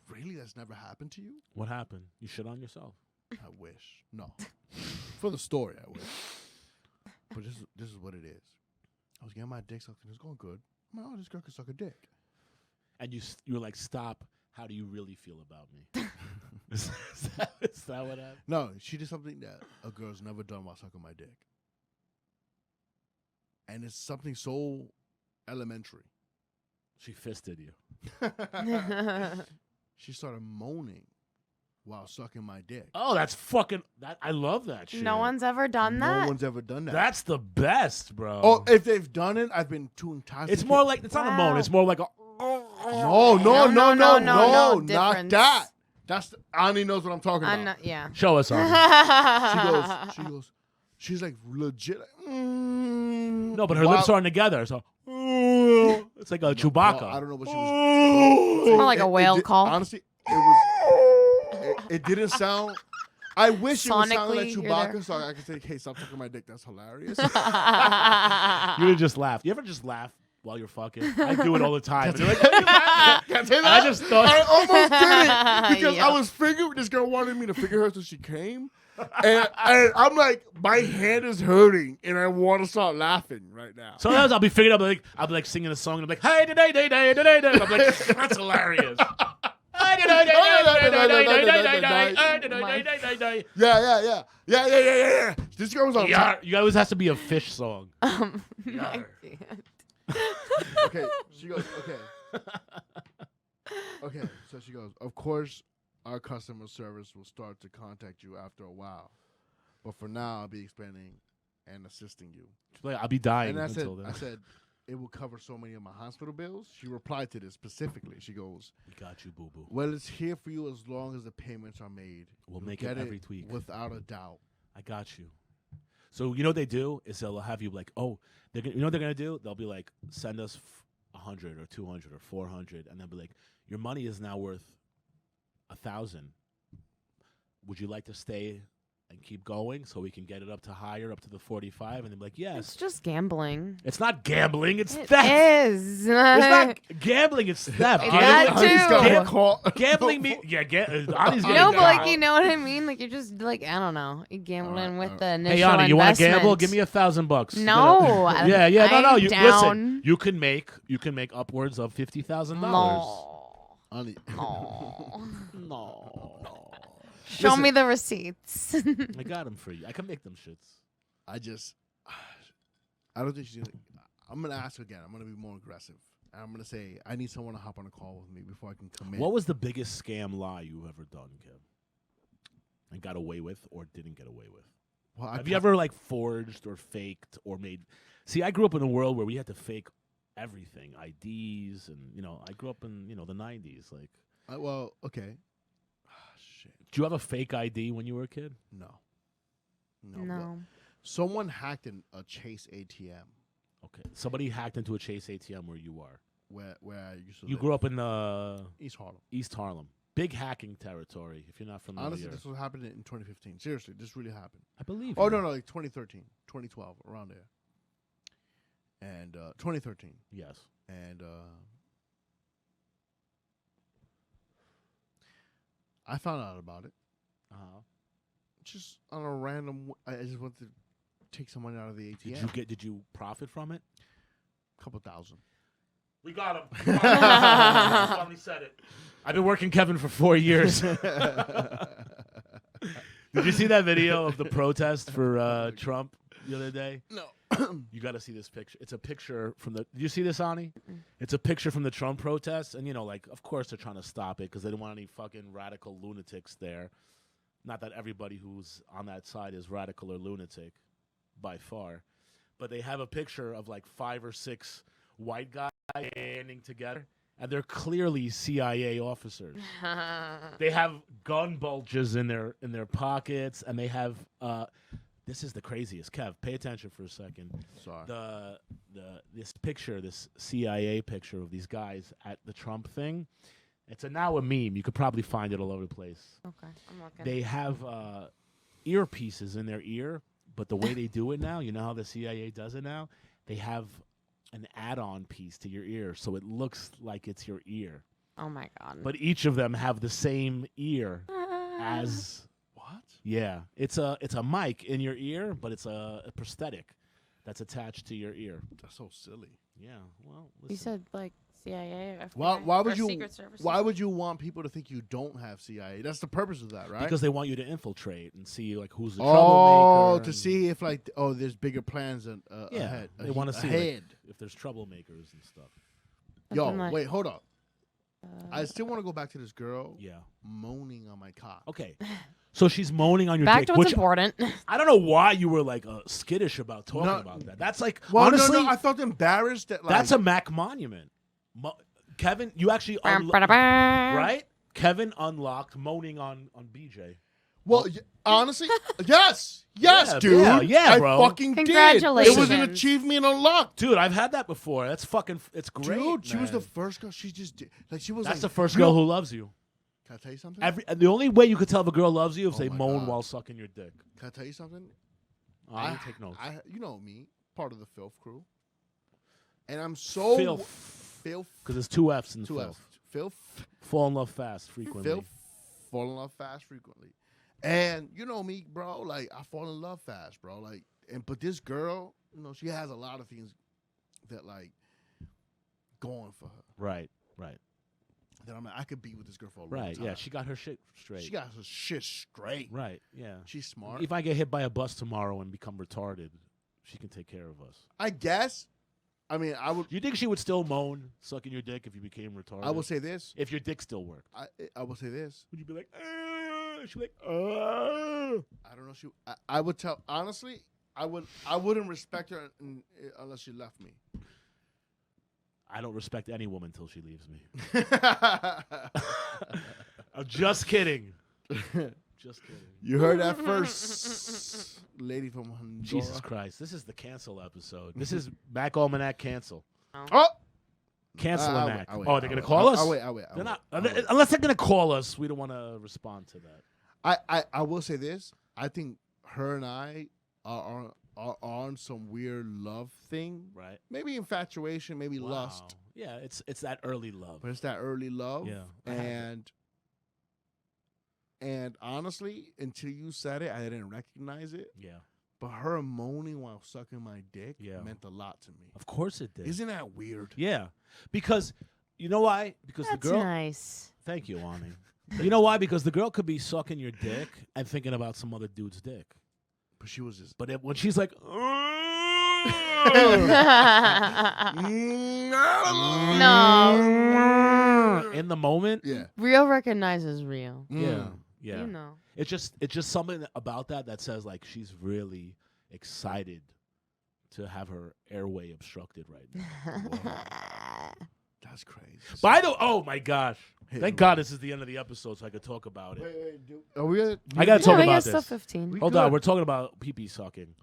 Speaker 3: "Really, that's never happened to you?"
Speaker 2: What happened? You shit on yourself.
Speaker 3: I wish. No, for the story, I wish. But this is what it is. I was getting my dick sucked and it's going good. I'm like, oh, this girl can suck a dick.
Speaker 2: And you were like, stop. How do you really feel about me? is that what happened?
Speaker 3: No, she did something that a girl's never done while sucking my dick. And it's something so elementary.
Speaker 2: She fisted you.
Speaker 3: She started moaning while sucking my dick.
Speaker 2: Oh, that's fucking... I love that shit.
Speaker 4: No one's ever done that?
Speaker 3: No one's ever done that.
Speaker 2: That's the best, bro.
Speaker 3: Oh, if they've done it, I've been too intoxicated.
Speaker 2: It's more like... It's not a moan.
Speaker 4: Wow.
Speaker 2: It's more like a...
Speaker 3: No, not
Speaker 4: difference.
Speaker 3: that. That's Ani knows what I'm talking about.
Speaker 4: not, yeah.
Speaker 2: Show us, Arnie.
Speaker 3: She's like legit.
Speaker 2: No, but her lips aren't together, so... It's like a Chewbacca.
Speaker 3: No, I don't know what she was.
Speaker 4: It's more like a whale call.
Speaker 3: Honestly, it didn't sound. I wish it would sound like
Speaker 4: Sonically, you're
Speaker 3: Chewbacca,
Speaker 4: there.
Speaker 3: so I could say, "Hey, stop sucking my dick." That's hilarious.
Speaker 2: You would just laugh. You ever just laugh while you're fucking? I do it all the time. And they're like,
Speaker 3: Can't say that.
Speaker 2: I just thought...
Speaker 3: I almost did it because
Speaker 4: Yeah.
Speaker 3: I was figuring this girl wanted me to figure her so she came. and I'm like, my hand is hurting, and I want to start laughing right now.
Speaker 2: Sometimes I'll be figuring out, I'll be like singing a song, and I'm like, hey, today, day, day, today, day. I'm like, that's hilarious.
Speaker 3: Yeah. This goes on.
Speaker 2: You always has to be a fish song.
Speaker 4: I can't.
Speaker 3: Okay, she goes, okay, so she goes, of course, our customer service will start to contact you after a while. But for now, I'll be explaining and assisting you.
Speaker 2: I'll be dying
Speaker 3: And
Speaker 2: until then.
Speaker 3: I said, it will cover so many of my hospital bills. She replied to this specifically. She goes,
Speaker 2: we got you, boo-boo.
Speaker 3: well, it's here for you as long as the payments are made.
Speaker 2: We'll
Speaker 3: You'll
Speaker 2: make
Speaker 3: get
Speaker 2: it every week.
Speaker 3: Without a doubt.
Speaker 2: I got you. So you know what they do is they'll have you like, oh, you know what they're going to do? They'll be like, send us 100 or 200 or 400. And they'll be like, your money is now worth 1,000. Would you like to stay and keep going so we can get it up to higher, up to the 45? And they're like, yes.
Speaker 4: It's just gambling.
Speaker 2: It's not gambling. It's
Speaker 4: It
Speaker 2: theft.
Speaker 4: is.
Speaker 2: It's not gambling. It's theft.
Speaker 4: That too.
Speaker 2: Gambling means Ani's
Speaker 4: No, but like you know what I mean. Like you're just like I don't know. You're gambling with the initial
Speaker 2: Hey, Ani, you want to gamble?
Speaker 4: investment.
Speaker 2: Give me $1,000.
Speaker 4: No.
Speaker 2: Yeah. No.
Speaker 4: I'm
Speaker 2: You
Speaker 4: down.
Speaker 2: listen. You can make upwards of $50,000.
Speaker 4: No.
Speaker 3: Honey.
Speaker 2: No.
Speaker 4: Show
Speaker 2: Listen.
Speaker 4: me the receipts.
Speaker 2: I got them for you. I can make them shits.
Speaker 3: I don't think she's gonna. I'm gonna ask her again. I'm gonna be more aggressive. And I'm gonna say I need someone to hop on a call with me before I can commit.
Speaker 2: What was the biggest scam lie you've ever done, Kev? And got away with or didn't get away with?
Speaker 3: Well,
Speaker 2: Have you ever like forged or faked or made? See, I grew up in a world where we had to fake everything, IDs, and I grew up in the 90s. Like,
Speaker 3: well, okay. Shit.
Speaker 2: did you have a fake ID when you were a kid?
Speaker 3: No.
Speaker 4: No.
Speaker 3: Someone hacked in a Chase ATM
Speaker 2: Okay, somebody hacked into a Chase ATM where you are.
Speaker 3: where I used to
Speaker 2: You
Speaker 3: live.
Speaker 2: grew up in
Speaker 3: East Harlem.
Speaker 2: Big hacking territory. If you're not familiar,
Speaker 3: Honestly, this was happening in 2015. Seriously, this really happened.
Speaker 2: I believe.
Speaker 3: Oh
Speaker 2: you.
Speaker 3: no, like 2013, 2012, around there. And 2013.
Speaker 2: Yes.
Speaker 3: And I found out about it. Just on a random. I just wanted to take some money out of the ATM.
Speaker 2: Did you profit from it?
Speaker 3: Couple thousand.
Speaker 2: We got him. Finally said it. I've been working Kevin for 4 years. Did you see that video of the protest for Trump the other day?
Speaker 3: No.
Speaker 2: You got to see this picture. It's a picture from the. Did you see this, Ani? It's a picture from the Trump protests, and of course they're trying to stop it because they don't want any fucking radical lunatics there. Not that everybody who's on that side is radical or lunatic, by far, but they have a picture of like 5 or 6 white guys standing together, and they're clearly CIA officers. They have gun bulges in their pockets, and they have. This is the craziest, Kev. Pay attention for a second.
Speaker 3: Sorry.
Speaker 2: This picture, this CIA picture of these guys at the Trump thing. It's now a meme. You could probably find it all over the place.
Speaker 4: Okay, I'm looking.
Speaker 2: They have earpieces in their ear, but the way they do it now, you know how the CIA does it now? They have an add-on piece to your ear, so it looks like it's your ear.
Speaker 4: Oh my god.
Speaker 2: But each of them have the same ear as
Speaker 3: What?
Speaker 2: yeah. It's a mic in your ear, but it's a prosthetic that's attached to your ear.
Speaker 3: That's so silly.
Speaker 2: Yeah. Well, listen.
Speaker 4: You said like CIA. FBI,
Speaker 3: Why
Speaker 4: or
Speaker 3: would you?
Speaker 4: Secret Service?
Speaker 3: Why would you want people to think you don't have CIA? That's the purpose of that, right?
Speaker 2: Because they want you to infiltrate and see like who's the
Speaker 3: oh,
Speaker 2: troublemaker.
Speaker 3: to
Speaker 2: and-
Speaker 3: see if there's bigger plans ahead.
Speaker 2: They want to see like,
Speaker 3: ahead.
Speaker 2: if there's troublemakers and stuff.
Speaker 3: Yo,
Speaker 4: Something like-
Speaker 3: wait, hold up. I still want to go back to this girl
Speaker 2: Yeah.
Speaker 3: moaning on my cock.
Speaker 2: Okay. So she's moaning on your
Speaker 4: Back
Speaker 2: dick,
Speaker 4: to what's
Speaker 2: which
Speaker 4: important.
Speaker 2: I don't know why you were like skittish about talking
Speaker 3: No.
Speaker 2: about that. That's like
Speaker 3: Well,
Speaker 2: honestly,
Speaker 3: no, I felt embarrassed that
Speaker 2: that's a Mac monument. Kevin, you actually
Speaker 4: Right?
Speaker 2: right? Kevin unlocked moaning on BJ.
Speaker 3: Well, honestly, yes,
Speaker 2: Yeah,
Speaker 3: dude,
Speaker 2: yeah, bro.
Speaker 3: I fucking did. It
Speaker 4: Congratulations.
Speaker 3: was an achievement unlocked.
Speaker 2: Dude, I've had that before. That's fucking. It's great.
Speaker 3: Dude, she was the
Speaker 2: man.
Speaker 3: first girl. She just did, she was.
Speaker 2: That's
Speaker 3: like,
Speaker 2: the first
Speaker 3: "Yo."
Speaker 2: girl who loves you.
Speaker 3: Can I tell you something?
Speaker 2: The only way you could tell if a girl loves you is
Speaker 3: Oh
Speaker 2: they
Speaker 3: my
Speaker 2: moan
Speaker 3: God.
Speaker 2: while sucking your dick.
Speaker 3: Can I tell you something?
Speaker 2: I take notes.
Speaker 3: You know me, part of the filth crew, and I'm so
Speaker 2: Filth.
Speaker 3: filth,
Speaker 2: Because there's 2 F's in
Speaker 3: two
Speaker 2: filth.
Speaker 3: F, filth,
Speaker 2: Fall in love fast frequently.
Speaker 3: filth, fall in love fast frequently, And you know me, bro. Like I fall in love fast, bro. Like, but this girl, she has a lot of things that like going for her.
Speaker 2: Right.
Speaker 3: That I'm like, I could be with this girl for a long
Speaker 2: Right.
Speaker 3: time.
Speaker 2: Yeah. She got her shit straight.
Speaker 3: She got her shit straight.
Speaker 2: Right. Yeah.
Speaker 3: She's smart.
Speaker 2: If I get hit by a bus tomorrow and become retarded, she can take care of us.
Speaker 3: I guess. I mean, I would.
Speaker 2: Do you think she would still moan sucking your dick if you became retarded?
Speaker 3: I would say this.
Speaker 2: If your dick still worked.
Speaker 3: I would say this.
Speaker 2: Would you be like, she'd be like,
Speaker 3: I don't know. I would tell, honestly, I wouldn't respect her unless she left me.
Speaker 2: I don't respect any woman till she leaves me. I'm just kidding. Just kidding.
Speaker 3: You heard that first, lady from Honduras.
Speaker 2: Jesus Christ. This is the cancel episode. This is Mack Almanac cancel.
Speaker 3: Oh!
Speaker 2: Cancel-a-Mac.
Speaker 3: I'll wait,
Speaker 2: they're going to call us?
Speaker 3: I'll wait.
Speaker 2: Unless they're going to call us, we don't want to respond to that.
Speaker 3: I will say this. I think her and I are on some weird love thing.
Speaker 2: Right.
Speaker 3: Maybe infatuation, maybe lust.
Speaker 2: Yeah, it's that early love.
Speaker 3: But it's that early love.
Speaker 2: Yeah.
Speaker 3: And honestly, until you said it, I didn't recognize it.
Speaker 2: Yeah.
Speaker 3: But her moaning while sucking my dick meant a lot to me.
Speaker 2: Of course it did.
Speaker 3: Isn't that weird?
Speaker 2: Yeah. Because, you know why? Because
Speaker 4: That's
Speaker 2: the girl.
Speaker 4: nice.
Speaker 2: Thank you, Ani. You know why? Because the girl could be sucking your dick and thinking about some other dude's dick.
Speaker 3: But she was just.
Speaker 2: But when she's like,
Speaker 4: No.
Speaker 2: in the moment.
Speaker 3: Yeah.
Speaker 4: Real recognizes real.
Speaker 2: Yeah. Yeah.
Speaker 4: You know.
Speaker 2: It's just something about that says like she's really excited to have her airway obstructed right now.
Speaker 3: That's crazy.
Speaker 2: Oh my gosh. Thank God this is the end of the episode so I could talk about it.
Speaker 3: Wait, are we?
Speaker 2: I gotta talk
Speaker 4: we
Speaker 2: about
Speaker 4: got still
Speaker 2: this.
Speaker 4: 15.
Speaker 2: Hold on, we're talking about pee-pee sucking.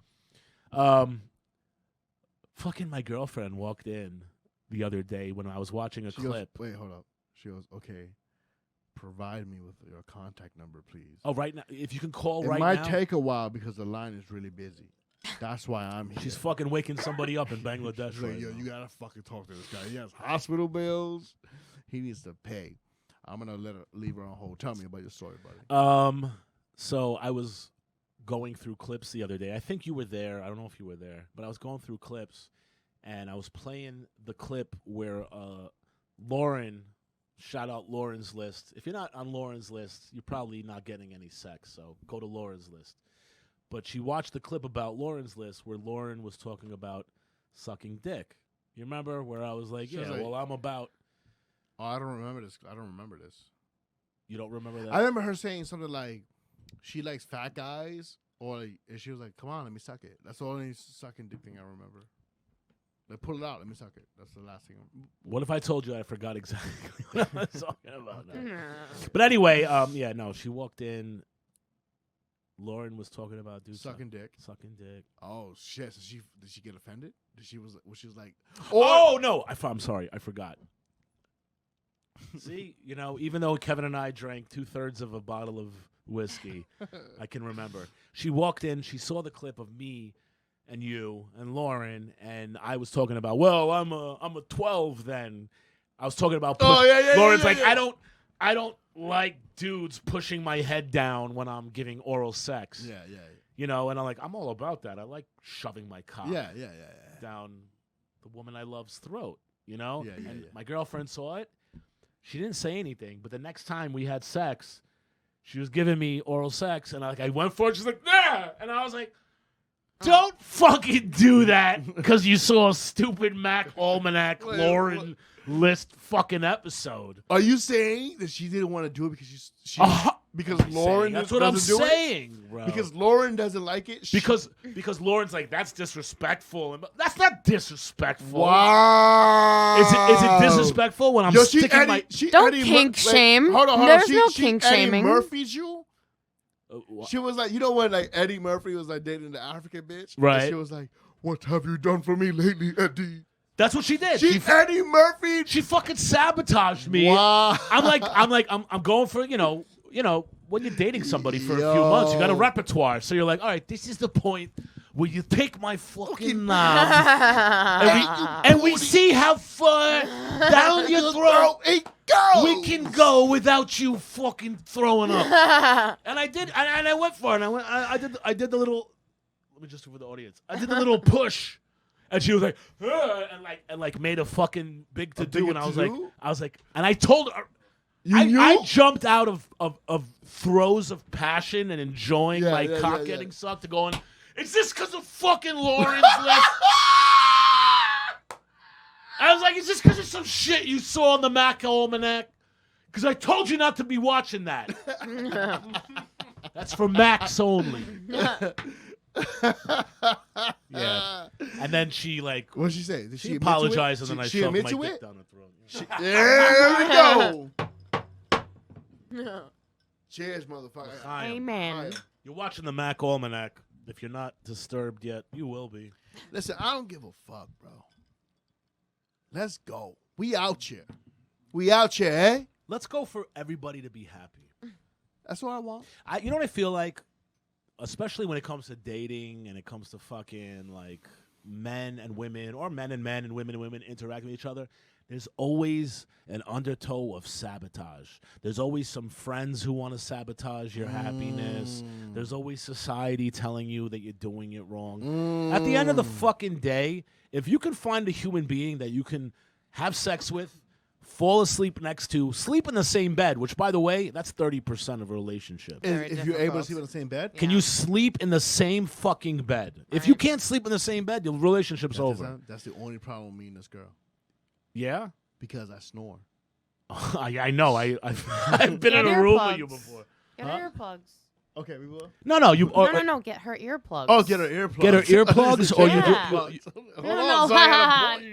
Speaker 2: Fucking my girlfriend walked in the other day when I was watching a clip.
Speaker 3: Wait, hold up. She goes, okay, provide me with your contact number, please.
Speaker 2: Oh, right now, if you can call
Speaker 3: it
Speaker 2: right now.
Speaker 3: It might take a while because the line is really busy. That's why I'm here.
Speaker 2: She's fucking waking somebody up in Bangladesh.
Speaker 3: She's like,
Speaker 2: right
Speaker 3: yo,
Speaker 2: now.
Speaker 3: you gotta fucking talk to this guy. He has hospital bills. He needs to pay. I'm gonna leave her on hold. Tell me about your story, buddy.
Speaker 2: So I was going through clips the other day. I think you were there. I don't know if you were there, but I was going through clips, and I was playing the clip where Lauren. Shout out Lauren's list. If you're not on Lauren's list, you're probably not getting any sex. So go to Lauren's list. But she watched the clip about Lauren's list where Lauren was talking about sucking dick. You remember where I was like, well, I'm about.
Speaker 3: Oh, I don't remember this.
Speaker 2: You don't remember that?
Speaker 3: I remember her saying something like she likes fat guys, and she was like, come on, let me suck it. That's the only sucking dick thing I remember. Like, pull it out, let me suck it. That's the last thing.
Speaker 2: What if I told you I forgot exactly what I was talking about now? But anyway, she walked in. Lauren was talking about
Speaker 3: sucking dick.
Speaker 2: Sucking dick.
Speaker 3: Oh shit! So did she get offended? She was like,
Speaker 2: oh no! I'm sorry, I forgot. See, even though Kevin and I drank 2/3 of a bottle of whiskey, I can remember. She walked in. She saw the clip of me and you and Lauren, and I was talking about. Well, I'm a 12 then. I was talking about. Lauren's like, I don't like dudes pushing my head down when I'm giving oral sex.
Speaker 3: Yeah.
Speaker 2: And I'm like, I'm all about that. I like shoving my cock down the woman I love's throat, And my girlfriend saw it. She didn't say anything, but the next time we had sex, she was giving me oral sex, and I went for it. She's like, nah! And I was like, don't fucking do that because you saw a stupid Mack Almanac Lauren list fucking episode.
Speaker 3: Are you saying that she didn't want to do it because because Lauren
Speaker 2: that's what I'm saying, bro.
Speaker 3: Because Lauren doesn't like it.
Speaker 2: Because Lauren's like, that's disrespectful, and that's not disrespectful.
Speaker 3: Wow.
Speaker 2: Is it disrespectful when I'm sticking my?
Speaker 4: Don't kink shame.
Speaker 3: Hold on.
Speaker 4: There's no kink shaming.
Speaker 3: Eddie Murphy's you. She was like, when like Eddie Murphy was like dating the African bitch,
Speaker 2: right?
Speaker 3: And she was like, "What have you done for me lately, Eddie?"
Speaker 2: That's what she did.
Speaker 3: Eddie Murphy.
Speaker 2: She fucking sabotaged me.
Speaker 3: Wow.
Speaker 2: I'm going for when you're dating somebody for a few months, you got a repertoire. So you're like, all right, this is the point where you take my fucking knob and we see how far down your throat
Speaker 3: go.
Speaker 2: We can go without you fucking throwing up. And I did, and I went for it. And I did the little. Let me just do for the audience. I did the little push, and she was like, and made a fucking big to do. And I was like, and I told her. I jumped out of throes of passion and enjoying my cock getting sucked to going, is this because of fucking Lauren's list? I was like, is this because of some shit you saw on the Mack Almanac? Because I told you not to be watching that. That's for Max only. Yeah. And then she like...
Speaker 3: What did she say? Did she
Speaker 2: apologized and then I shoved my dick down her throat.
Speaker 3: There we go. Cheers, motherfucker.
Speaker 4: Amen.
Speaker 2: You're watching the Mack Almanac. If you're not disturbed yet, you will be.
Speaker 3: Listen, I don't give a fuck, bro. Let's go. We out here. We out here, eh?
Speaker 2: Let's go for everybody to be happy.
Speaker 3: That's what I want.
Speaker 2: You know what I feel like? Especially when it comes to dating and it comes to fucking like men and women or men and women interacting with each other. There's always an undertow of sabotage. There's always some friends who want to sabotage your happiness. There's always society telling you that you're doing it wrong. At the end of the fucking day, if you can find a human being that you can have sex with, fall asleep next to, sleep in the same bed, which, by the way, that's 30% of a relationship.
Speaker 3: If you're able to sleep in the same bed?
Speaker 2: Can you sleep in the same fucking bed? If you can't sleep in the same bed, your relationship's over.
Speaker 3: That's the only problem with me and this girl.
Speaker 2: Yeah?
Speaker 3: Because I snore.
Speaker 2: I know. I've been in a room with you before.
Speaker 4: Get her earplugs.
Speaker 3: Okay, we will.
Speaker 2: No.
Speaker 4: No. Get her earplugs.
Speaker 3: Oh, get her earplugs.
Speaker 2: Get her earplugs, or you do.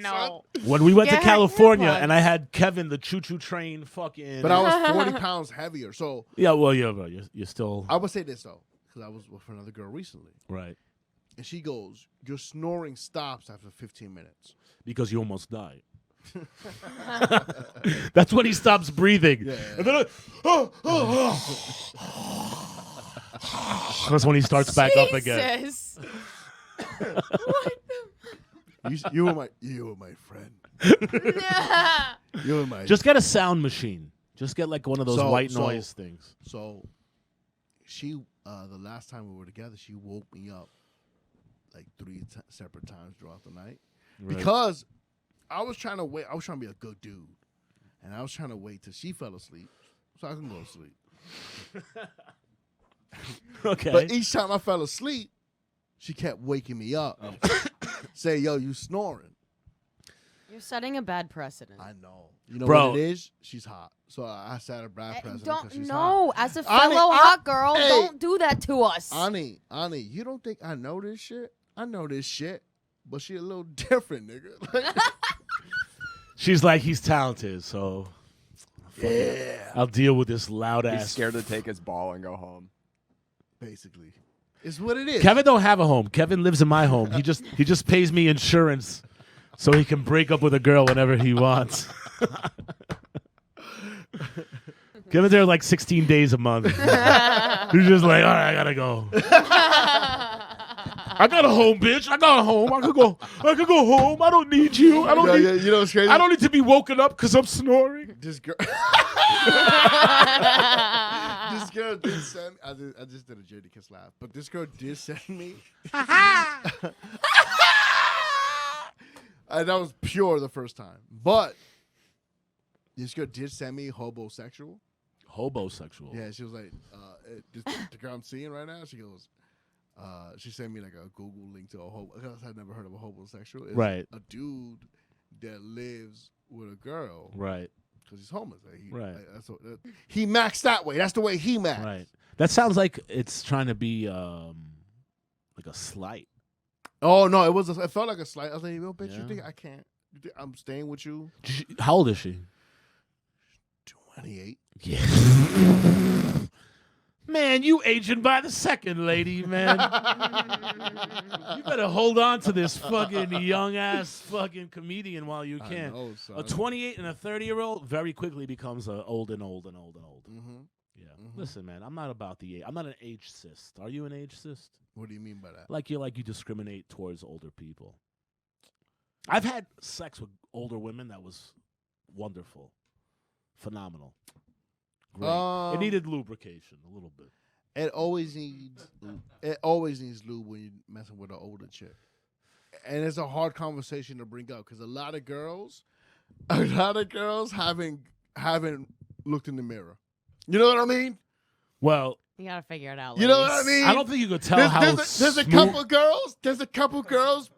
Speaker 4: No.
Speaker 2: When we went to California, and I had Kevin, the choo-choo train, fucking.
Speaker 3: But I was 40 pounds heavier, so.
Speaker 2: Yeah, well, yeah, bro, you're still.
Speaker 3: I would say this though, because I was with another girl recently.
Speaker 2: Right.
Speaker 3: And she goes, "Your snoring stops after 15 minutes."
Speaker 2: Because you almost died. That's when he stops breathing.
Speaker 3: Yeah.
Speaker 2: And then that's when he starts back up again.
Speaker 3: You were my friend. You were my.
Speaker 2: Just get a sound machine. Just get like one of those white noise things.
Speaker 3: So, she the last time we were together, she woke me up like 3 separate times throughout the night because I was trying to wait. I was trying to be a good dude, and I was trying to wait till she fell asleep so I can go to sleep.
Speaker 2: Okay.
Speaker 3: But each time I fell asleep, she kept waking me up. Say, yo, you snoring.
Speaker 4: You're setting a bad precedent.
Speaker 3: I know. You know
Speaker 2: Bro.
Speaker 3: what it is? She's hot. So I set a bad precedent because she's hot.
Speaker 4: No, as a fellow hot girl, don't do that to us.
Speaker 3: Ani, you don't think I know this shit? I know this shit, but she a little different, nigga.
Speaker 2: She's like, he's talented, so I'll deal with this loud ass.
Speaker 5: He's scared to take his ball and go home.
Speaker 3: Basically, it's what it is.
Speaker 2: Kevin don't have a home. Kevin lives in my home. He just pays me insurance so he can break up with a girl whenever he wants. Kevin's there like 16 days a month. He's just like, all right, I gotta go. I got a home, bitch. I got a home. I could go home. I don't need you. I don't need.
Speaker 3: You know what's crazy?
Speaker 2: I don't need to be woken up because I'm snoring.
Speaker 3: This girl. This girl did send. I just did a Jada Kiss laugh, but this girl did send me. And that was pure the first time, but this girl did send me Hobosexual.
Speaker 2: Hobosexual.
Speaker 3: Yeah, she was like, the girl I'm seeing right now. She goes. She sent me like a Google link to a hobo. I'd never heard of a hobosexual. It's
Speaker 2: right.
Speaker 3: A dude that lives with a girl.
Speaker 2: Right.
Speaker 3: Because he's homeless.
Speaker 2: Right.
Speaker 3: He maxed that way. That's the way he maxed.
Speaker 2: Right. That sounds like it's trying to be like a slight.
Speaker 3: Oh no, it felt like a slight. I was like, yo, bitch, you think I can't? You think I'm staying with you?
Speaker 2: How old is she?
Speaker 3: 28.
Speaker 2: Yeah. Man, you aging by the second, lady, man. You better hold on to this fucking young-ass fucking comedian while you can.
Speaker 3: Know, son.
Speaker 2: A 28 and a 30-year-old very quickly becomes old and old and old and old.
Speaker 3: Mm-hmm.
Speaker 2: Yeah. Mm-hmm. Listen, man, I'm not about the age. I'm not an age cyst. Are you an age cyst?
Speaker 3: What do you mean by that?
Speaker 2: Like you discriminate towards older people. I've had sex with older women that was wonderful. phenomenal. Great. It needed lubrication a little bit.
Speaker 3: It always needs lube when you're messing with an older chick. And it's a hard conversation to bring up because a lot of girls haven't looked in the mirror. You know what I mean?
Speaker 2: Well,
Speaker 4: you gotta figure it out.
Speaker 3: You know what I mean?
Speaker 2: I don't think you could tell how
Speaker 3: there's a couple girls.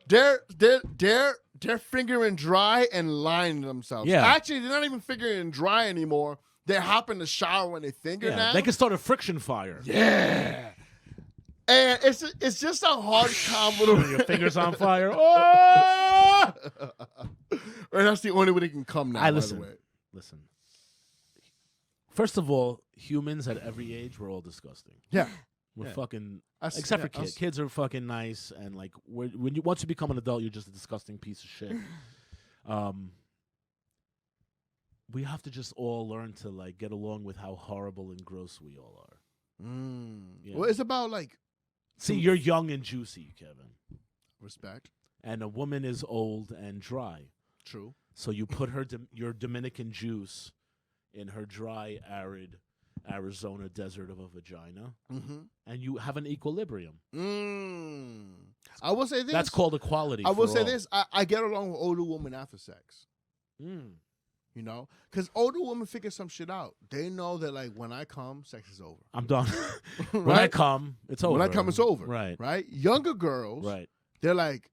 Speaker 3: They're fingering dry and lying to themselves.
Speaker 2: Yeah.
Speaker 3: Actually, they're not even fingering dry anymore. They hop in the shower when they finger now.
Speaker 2: They can start a friction fire.
Speaker 3: Yeah. And it's just a hard convo.
Speaker 2: Your fingers on fire. Oh!
Speaker 3: And that's the only way they can come now.
Speaker 2: Listen. First of all, humans at every age, we're all disgusting.
Speaker 3: Yeah.
Speaker 2: We're fucking, except for kids. Kids are fucking nice, and like once you become an adult, you're just a disgusting piece of shit. We have to just all learn to like get along with how horrible and gross we all are. Yeah.
Speaker 3: Well, it's about like.
Speaker 2: See, you're young and juicy, Kevin.
Speaker 3: Respect.
Speaker 2: And a woman is old and dry.
Speaker 3: True.
Speaker 2: So you put your Dominican juice in her dry, arid Arizona desert of a vagina, and you have an equilibrium.
Speaker 3: I will say this.
Speaker 2: That's called equality.
Speaker 3: I will say this. I get along with older women after sex. You know? Because older women figure some shit out. They know that, like, when I come, sex is over.
Speaker 2: I'm done. When I come, it's over.
Speaker 3: When I come, it's over.
Speaker 2: Right.
Speaker 3: Right? Younger girls,
Speaker 2: right.
Speaker 3: They're like,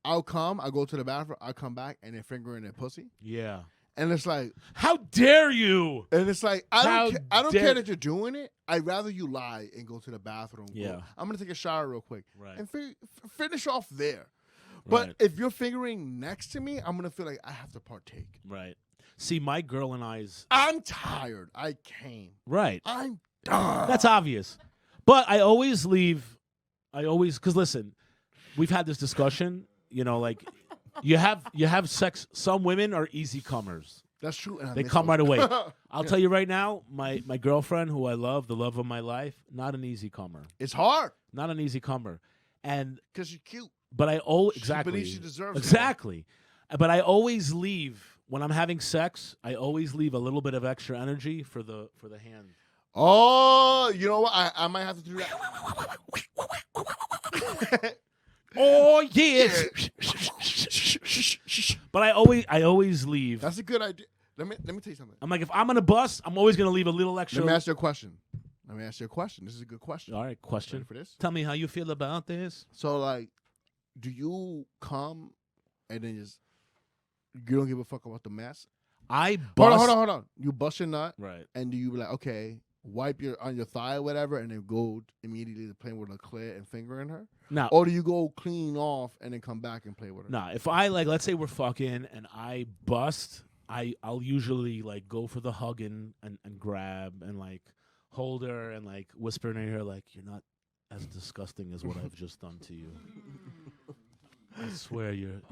Speaker 3: I'll come, I go to the bathroom, I come back, and they're fingering their pussy.
Speaker 2: Yeah.
Speaker 3: And it's like,
Speaker 2: how dare you?
Speaker 3: And it's like, I don't care that you're doing it. I'd rather you lie and go to the bathroom.
Speaker 2: Yeah.
Speaker 3: I'm going to take a shower real quick.
Speaker 2: Right.
Speaker 3: And finish off there. But if you're fingering next to me, I'm going to feel like I have to partake.
Speaker 2: Right. See, my girl and
Speaker 3: I'm tired. I came.
Speaker 2: Right.
Speaker 3: I'm done.
Speaker 2: That's obvious. But I always leave, because listen, we've had this discussion, you know, like, you have sex. Some women are easy comers.
Speaker 3: That's true. And
Speaker 2: they come right away. I'll tell you right now, my girlfriend, who I love, the love of my life, not an easy comer.
Speaker 3: It's hard.
Speaker 2: Not an easy comer. And
Speaker 3: because you're cute.
Speaker 2: But I always exactly.
Speaker 3: She believes she deserves
Speaker 2: exactly. More. But I always leave when I'm having sex. I always leave a little bit of extra energy for the hand.
Speaker 3: Oh, you know what? I might have to do that.
Speaker 2: Oh yes. But I always leave.
Speaker 3: That's a good idea. Let me tell you something.
Speaker 2: I'm like, if I'm gonna bust, I'm always gonna leave a little extra.
Speaker 3: Let me ask you a question. This is a good question.
Speaker 2: All right, question.
Speaker 3: Ready for this?
Speaker 2: Tell me how you feel about this.
Speaker 3: So, like, do you come and then you don't give a fuck about the mess?
Speaker 2: I bust.
Speaker 3: Hold on. You bust your nut,
Speaker 2: right?
Speaker 3: And do you be like, okay, wipe on your thigh or whatever, and then go immediately to playing with her clit and fingering her?
Speaker 2: No.
Speaker 3: Or do you go clean off and then come back and play with her?
Speaker 2: No. If I let's say we're fucking and I bust, I'll usually like go for the hugging and grab and like hold her and like whisper in her ear like, you're not as disgusting as what I've just done to you. I swear you're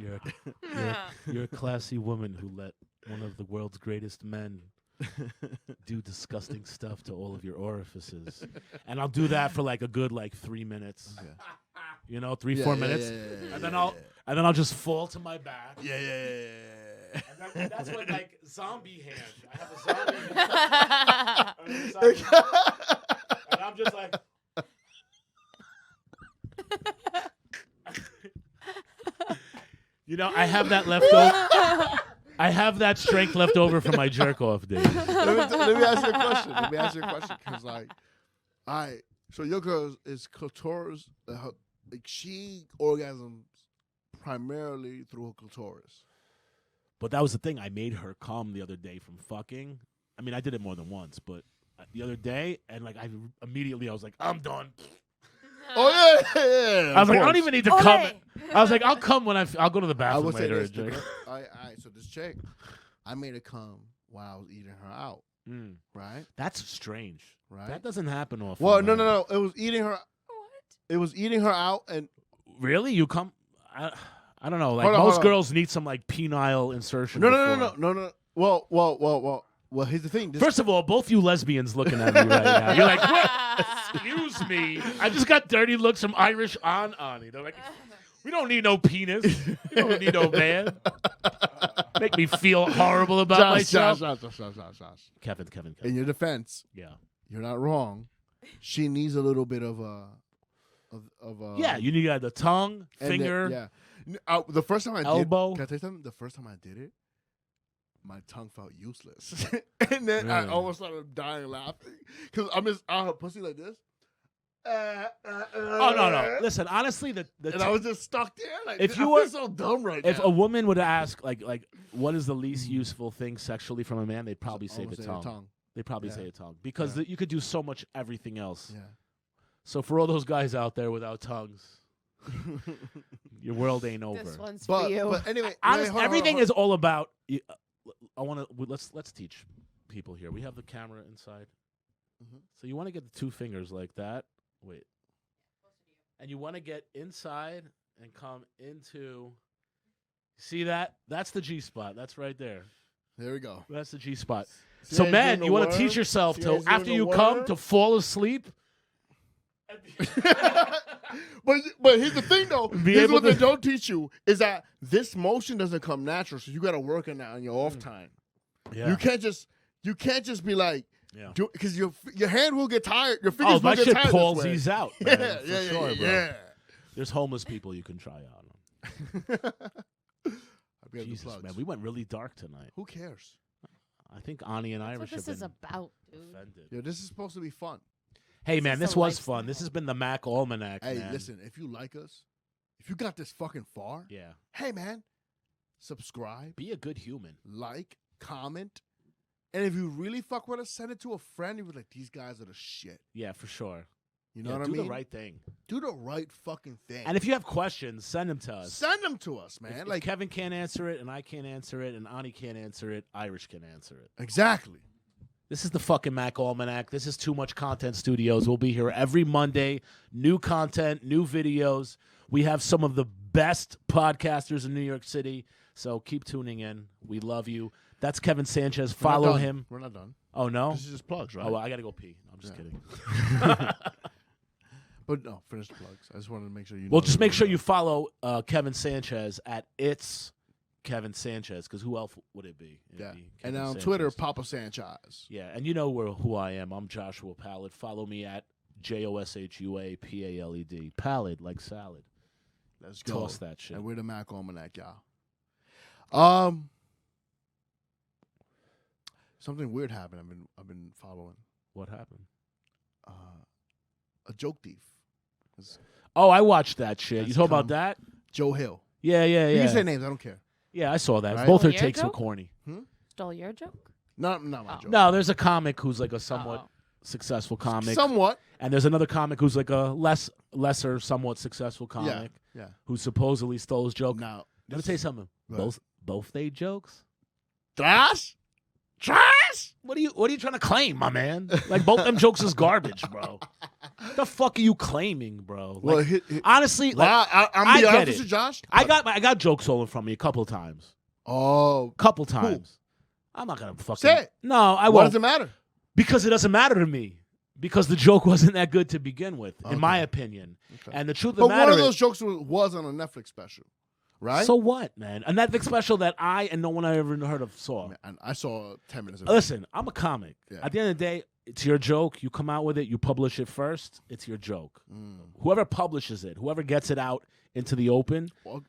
Speaker 2: a classy woman who let one of the world's greatest men do disgusting stuff to all of your orifices. And I'll do that for like a good 3 minutes. Okay. You know, 4 minutes. And then I'll just fall to my back.
Speaker 3: Yeah.
Speaker 2: And that's what like zombie hand. I have a zombie hand. And I'm just like you know, I have that left over. I have that strength left over from my jerk off days.
Speaker 3: Let me ask you a question. Because so your girl is clitoris. Like she orgasms primarily through her clitoris.
Speaker 2: But that was the thing. I made her come the other day from fucking. I mean, I did it more than once, but the other day, and like I was like, I'm done.
Speaker 3: Oh yeah.
Speaker 2: I was like, I don't even need to come. I was like, I'll come when I'll go to the bathroom later.
Speaker 3: All right. So this chick, I made her come while I was eating her out. Right.
Speaker 2: That's strange.
Speaker 3: Right.
Speaker 2: That doesn't happen often.
Speaker 3: Well, no. It was eating her. What? It was eating her out, and
Speaker 2: really, you come. I don't know. Like most girls need some like penile insertion.
Speaker 3: No. Well. Here's the thing.
Speaker 2: First of all, both you lesbians looking at me right now. You're like, what? Excuse me. I just got dirty looks from Irish Ani. They're like, we don't need no penis. We don't need no man. Make me feel horrible about myself.
Speaker 3: Josh.
Speaker 2: Kevin.
Speaker 3: In your defense,
Speaker 2: Yeah.
Speaker 3: you're not wrong. She needs a little bit of
Speaker 2: Yeah, you need the tongue,
Speaker 3: and
Speaker 2: finger.
Speaker 3: The first time I
Speaker 2: elbow.
Speaker 3: did, can I tell you something? The first time I did it, my tongue felt useless, and then I
Speaker 2: Really?
Speaker 3: almost started dying laughing because I have pussy like this.
Speaker 2: Oh no! Listen, honestly,
Speaker 3: and I was just stuck there. Like,
Speaker 2: if you
Speaker 3: I
Speaker 2: were
Speaker 3: feel so dumb right
Speaker 2: if
Speaker 3: now.
Speaker 2: a woman would ask like what is the least useful thing sexually from a man, they'd probably say the tongue. They'd probably say a tongue because you could do so much everything else.
Speaker 3: Yeah.
Speaker 2: So for all those guys out there without tongues, your world ain't over.
Speaker 4: This one's for you.
Speaker 3: But anyway,
Speaker 2: Honestly, everything
Speaker 3: hold
Speaker 2: is all about. I want to let's teach people here. We have the camera inside, so you want to get the 2 fingers like that. Wait, and you want to get inside and come into. See that? That's the G spot. That's right there.
Speaker 3: There we go.
Speaker 2: That's the G spot.
Speaker 3: See
Speaker 2: So,
Speaker 3: how he's
Speaker 2: man,
Speaker 3: doing
Speaker 2: you
Speaker 3: the
Speaker 2: want to teach
Speaker 3: worm?
Speaker 2: yourself
Speaker 3: See
Speaker 2: to
Speaker 3: how he's
Speaker 2: after
Speaker 3: doing
Speaker 2: you
Speaker 3: the
Speaker 2: come
Speaker 3: worm?
Speaker 2: to fall asleep.
Speaker 3: But here's the thing though.
Speaker 2: Be
Speaker 3: Here's
Speaker 2: able
Speaker 3: what they
Speaker 2: to-
Speaker 3: don't teach you is that this motion doesn't come natural, so you got to work on that on your off time.
Speaker 2: Yeah.
Speaker 3: You can't just be like,
Speaker 2: Yeah.
Speaker 3: because your hand will get tired. Your fingers
Speaker 2: Oh,
Speaker 3: will
Speaker 2: my
Speaker 3: get
Speaker 2: shit
Speaker 3: tired.
Speaker 2: palsies out. Man,
Speaker 3: Yeah,
Speaker 2: for
Speaker 3: yeah,
Speaker 2: sure,
Speaker 3: yeah,
Speaker 2: bro.
Speaker 3: yeah.
Speaker 2: There's homeless people you can try out.
Speaker 3: We have the
Speaker 2: Jesus,
Speaker 3: plugs.
Speaker 2: man, we went really dark tonight.
Speaker 3: Who cares?
Speaker 2: I think Ani and
Speaker 4: That's
Speaker 2: Irish
Speaker 4: what this
Speaker 2: have
Speaker 4: is
Speaker 2: been
Speaker 4: about, dude.
Speaker 2: offended.
Speaker 3: Yeah, this is supposed to be fun.
Speaker 2: Hey, man,
Speaker 4: is
Speaker 2: this
Speaker 4: a
Speaker 2: was fun. This
Speaker 4: lifestyle.
Speaker 2: has been the Mack Almanac,
Speaker 3: Hey,
Speaker 2: man.
Speaker 3: listen, if you like us, if you got this fucking far,
Speaker 2: Yeah.
Speaker 3: hey man, subscribe,
Speaker 2: Be a good human.
Speaker 3: like, comment, and if you really fuck with us, send it to a friend. You be like, these guys are the shit.
Speaker 2: Yeah, for sure.
Speaker 3: You know
Speaker 2: Yeah,
Speaker 3: what I
Speaker 2: do
Speaker 3: mean?
Speaker 2: the right thing.
Speaker 3: Do the right fucking thing.
Speaker 2: And if you have questions, send them to us.
Speaker 3: Send them to us, man.
Speaker 2: If
Speaker 3: like
Speaker 2: Kevin can't answer it, and I can't answer it, and Ani can't answer it, Irish can answer it.
Speaker 3: exactly.
Speaker 2: This is the fucking Mack Almanac. This is Too Much Content Studios. We'll be here every Monday. New content, new videos. We have some of the best podcasters in New York City. So keep tuning in. We love you. That's Kevin Sanchez.
Speaker 3: We're not
Speaker 2: Follow
Speaker 3: done.
Speaker 2: him.
Speaker 3: We're not done.
Speaker 2: Oh, no?
Speaker 3: This is just plugs, right?
Speaker 2: Oh, well, I got to go pee. I'm just kidding.
Speaker 3: But no, finish the plugs. I just wanted to make sure you.
Speaker 2: Well,
Speaker 3: know
Speaker 2: just
Speaker 3: that
Speaker 2: make
Speaker 3: we're
Speaker 2: sure
Speaker 3: done.
Speaker 2: you follow Kevin Sanchez at It's Kevin Sanchez, because who else would it be? It'd
Speaker 3: Yeah,
Speaker 2: be
Speaker 3: and
Speaker 2: Kevin
Speaker 3: on
Speaker 2: Sanchez.
Speaker 3: Twitter, Papa Sanchez.
Speaker 2: Yeah, and you know who I am. I'm Joshua Pallid. Follow me at JOSHUAPALED. Pallid, like salad.
Speaker 3: Let's go.
Speaker 2: Toss that shit.
Speaker 3: And we're the Mack Almanac, y'all. Something weird happened. I've been following.
Speaker 2: What happened?
Speaker 3: A joke thief.
Speaker 2: Oh, I watched that shit. You
Speaker 3: That's
Speaker 2: talking about
Speaker 3: come-
Speaker 2: that?
Speaker 3: Joe Hill.
Speaker 2: Yeah.
Speaker 3: You can say names. I don't care.
Speaker 2: Yeah, I saw that.
Speaker 3: Right?
Speaker 2: Both her
Speaker 4: Your
Speaker 2: takes were
Speaker 4: joke?
Speaker 2: corny.
Speaker 4: Stole your joke?
Speaker 3: Not my
Speaker 4: Oh.
Speaker 3: joke.
Speaker 2: No, there's a comic who's like a somewhat
Speaker 4: Oh.
Speaker 2: successful comic.
Speaker 3: Somewhat.
Speaker 2: And there's another comic who's like a lesser, somewhat successful comic
Speaker 3: Yeah.
Speaker 2: who supposedly stole his joke.
Speaker 3: Now,
Speaker 2: Let me tell you something.
Speaker 3: Right.
Speaker 2: Both they jokes.
Speaker 3: Trash.
Speaker 2: What are you trying to claim, my man? Like both them jokes is garbage, bro. The fuck are you claiming, bro? Like,
Speaker 3: Well,
Speaker 2: honestly, like,
Speaker 3: I'm
Speaker 2: I
Speaker 3: be
Speaker 2: get
Speaker 3: honest with
Speaker 2: it.
Speaker 3: you, Josh.
Speaker 2: I got jokes stolen from me a couple times.
Speaker 3: Oh,
Speaker 2: Couple times. I'm not gonna fucking
Speaker 3: Say it.
Speaker 2: No, I
Speaker 3: what
Speaker 2: won't.
Speaker 3: does it matter?
Speaker 2: Because it doesn't matter to me. Because the joke wasn't that good to begin with, in my opinion.
Speaker 3: Okay.
Speaker 2: And the truth of
Speaker 3: But
Speaker 2: the matter
Speaker 3: one of those
Speaker 2: is,
Speaker 3: jokes was on a Netflix special, right?
Speaker 2: so what, man? A Netflix special that I and no one I ever heard of saw.
Speaker 3: And I saw 10 minutes of it.
Speaker 2: Listen, I'm a comic.
Speaker 3: Yeah.
Speaker 2: At the end of the day, it's your joke. You come out with it. You publish it first. It's your joke.
Speaker 3: Mm.
Speaker 2: Whoever publishes it, whoever gets it out into the open.
Speaker 3: Well,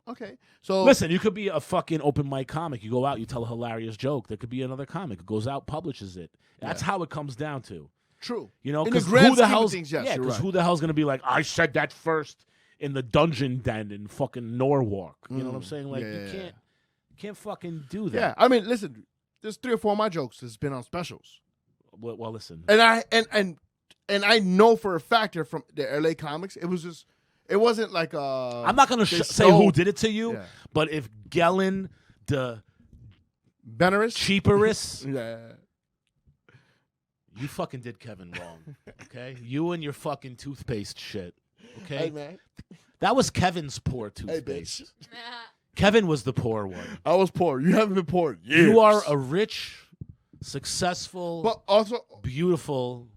Speaker 3: okay. So
Speaker 2: Listen, you could be a fucking open mic comic. You go out, you tell a hilarious joke. There could be another comic who goes out, publishes it. That's how it comes down to.
Speaker 3: true.
Speaker 2: You know,
Speaker 3: In the
Speaker 2: because
Speaker 3: grand
Speaker 2: who the
Speaker 3: scheme of
Speaker 2: hell's
Speaker 3: things, yes,
Speaker 2: yeah?
Speaker 3: you're
Speaker 2: Because
Speaker 3: right.
Speaker 2: who the hell's gonna be like, I said that first in the dungeon den in fucking Norwalk. You know what I'm saying? Like you can't fucking do that.
Speaker 3: Yeah. I mean, listen. There's 3 or 4 of my jokes that's been on specials,
Speaker 2: Well, listen.
Speaker 3: and I know for a fact they're from the LA comics. It wasn't like
Speaker 2: I'm not gonna
Speaker 3: they
Speaker 2: say who
Speaker 3: stole-
Speaker 2: did it to you,
Speaker 3: Yeah.
Speaker 2: but if Gellin the
Speaker 3: Benares.
Speaker 2: cheaperist,
Speaker 3: Yeah.
Speaker 2: you fucking did Kevin wrong. Okay, you and your fucking toothpaste shit. Okay,
Speaker 3: Hey man.
Speaker 2: that was Kevin's poor
Speaker 3: Hey
Speaker 2: toothpaste.
Speaker 3: bitch.
Speaker 2: Kevin was the poor one.
Speaker 3: I was poor. You haven't been poor in years.
Speaker 2: You are a rich, successful,
Speaker 3: but also
Speaker 2: beautiful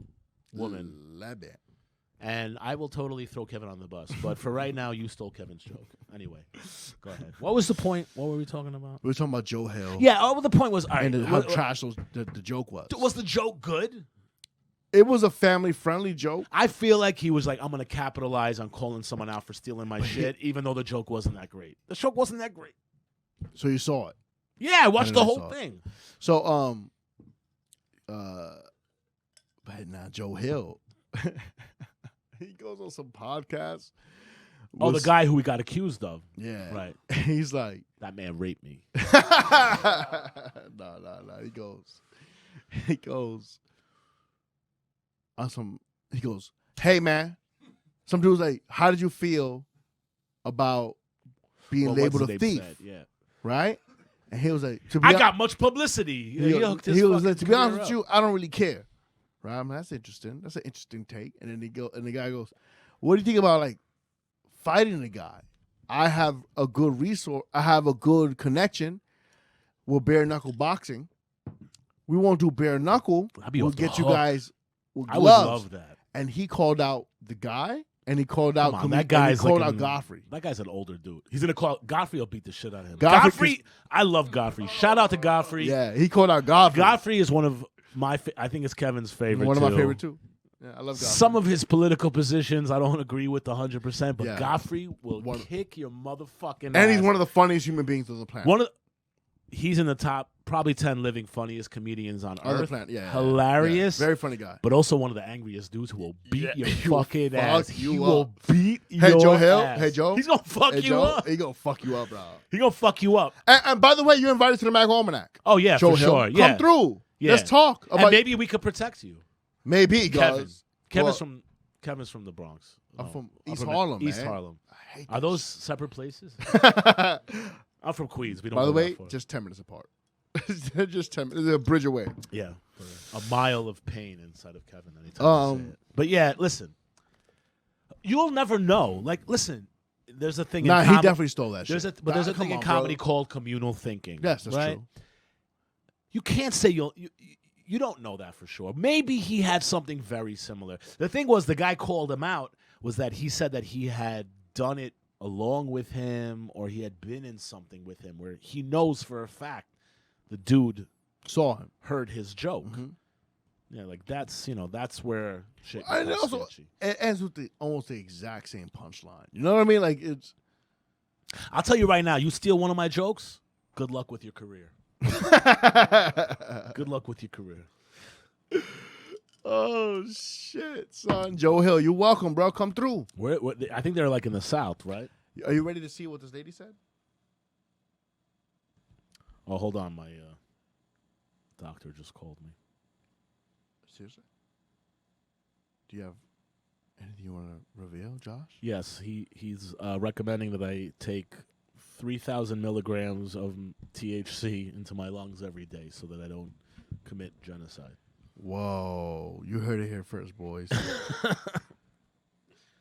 Speaker 2: woman.
Speaker 3: Love it.
Speaker 2: And I will totally throw Kevin on the bus. But for right now, you stole Kevin's joke. Anyway. Go ahead. What was the point? What were we talking about?
Speaker 3: We were talking about Joe Hill.
Speaker 2: Yeah. Oh, the point was, all right,
Speaker 3: And how trash the joke was.
Speaker 2: Was the joke good?
Speaker 3: It was a family-friendly joke.
Speaker 2: I feel like he was like, I'm going to capitalize on calling someone out for stealing my shit, even though the joke wasn't that great. The joke wasn't that great.
Speaker 3: So you saw it.
Speaker 2: Yeah, I watched the whole thing.
Speaker 3: So, but now Joe Hill, he goes on some podcast.
Speaker 2: Oh, the guy who we got accused of.
Speaker 3: Yeah.
Speaker 2: Right.
Speaker 3: He's like,
Speaker 2: that man raped me.
Speaker 3: No. He goes on some, he goes, hey, man. Some dude's like, how did you feel about being labeled a thief?
Speaker 2: Said, yeah.
Speaker 3: Right? And he was like,
Speaker 2: I got much publicity.
Speaker 3: He was like, to be honest with you, I don't really care. Right? I mean, that's interesting. That's an interesting take. And then the guy goes, what do you think about like fighting the guy? I have a good resource. I have a good connection with bare knuckle boxing. We won't do bare knuckle. We'll get you guys with gloves.
Speaker 2: I would love that.
Speaker 3: And he called out the guy. And he called out
Speaker 2: that guy's
Speaker 3: called out Godfrey.
Speaker 2: That guy's an older dude. He's gonna call Godfrey. Will beat the shit out of him. Godfrey, I love Godfrey. Shout out to Godfrey.
Speaker 3: Yeah, he called out Godfrey.
Speaker 2: Godfrey is one of my. I think it's Kevin's favorite.
Speaker 3: One of my favorite too. Yeah, I love Godfrey.
Speaker 2: Some of his political positions I don't agree with 100%, but Godfrey will kick your motherfucking ass.
Speaker 3: And he's one of the funniest human beings on the planet.
Speaker 2: He's in the top probably 10 living funniest comedians on earth.
Speaker 3: Planet. Yeah,
Speaker 2: hilarious.
Speaker 3: Yeah. Very funny guy.
Speaker 2: But also one of the angriest dudes who will beat your fucking ass.
Speaker 3: He
Speaker 2: will beat
Speaker 3: your
Speaker 2: ass.
Speaker 3: Joe Hill. Hey, Joe.
Speaker 2: He's going to fuck you up.
Speaker 3: He's going to fuck you up, bro.
Speaker 2: He's going to fuck you up.
Speaker 3: And by the way, you're invited to the Mack Almanac.
Speaker 2: Oh, yeah,
Speaker 3: Joe
Speaker 2: for
Speaker 3: Hill.
Speaker 2: sure. Yeah.
Speaker 3: Come through.
Speaker 2: Yeah.
Speaker 3: Let's talk about.
Speaker 2: And maybe we could protect you.
Speaker 3: Maybe,
Speaker 2: Kevin's from the Bronx.
Speaker 3: I'm from East Harlem,
Speaker 2: East
Speaker 3: man.
Speaker 2: Harlem.
Speaker 3: I hate
Speaker 2: Are those separate places? I'm from Queens. We don't.
Speaker 3: By the
Speaker 2: go
Speaker 3: way,
Speaker 2: that far.
Speaker 3: just 10 minutes apart. Just 10 minutes. There's a bridge away.
Speaker 2: Yeah, a mile of pain inside of Kevin anytime I say it. But yeah, listen, you'll never know. Like, listen, there's a thing.
Speaker 3: Nah, he definitely stole that shit.
Speaker 2: There's a thing in comedy called communal thinking.
Speaker 3: Yes, that's
Speaker 2: right?
Speaker 3: true.
Speaker 2: You can't say you don't know that for sure. Maybe he had something very similar. The thing was, the guy called him out was that he said that he had done it along with him, or he had been in something with him where he knows for a fact the dude
Speaker 3: saw him,
Speaker 2: heard his joke.
Speaker 3: Mm-hmm.
Speaker 2: Yeah, like that's where shit.
Speaker 3: And also, it ends with almost the exact same punchline. You know what I mean? Like it's.
Speaker 2: I'll tell you right now. You steal one of my jokes. Good luck with your career. Good luck with your career.
Speaker 3: Oh shit, son! Joe Hill, you're welcome, bro. Come through.
Speaker 2: I think they're like in the South, right?
Speaker 3: Are you ready to see what this lady said?
Speaker 2: Oh, hold on. My doctor just called me.
Speaker 3: Seriously? Do you have anything you want to reveal, Josh?
Speaker 2: Yes, he's recommending that I take 3,000 milligrams of THC into my lungs every day so that I don't commit genocide.
Speaker 3: Whoa. You heard it here first, boys.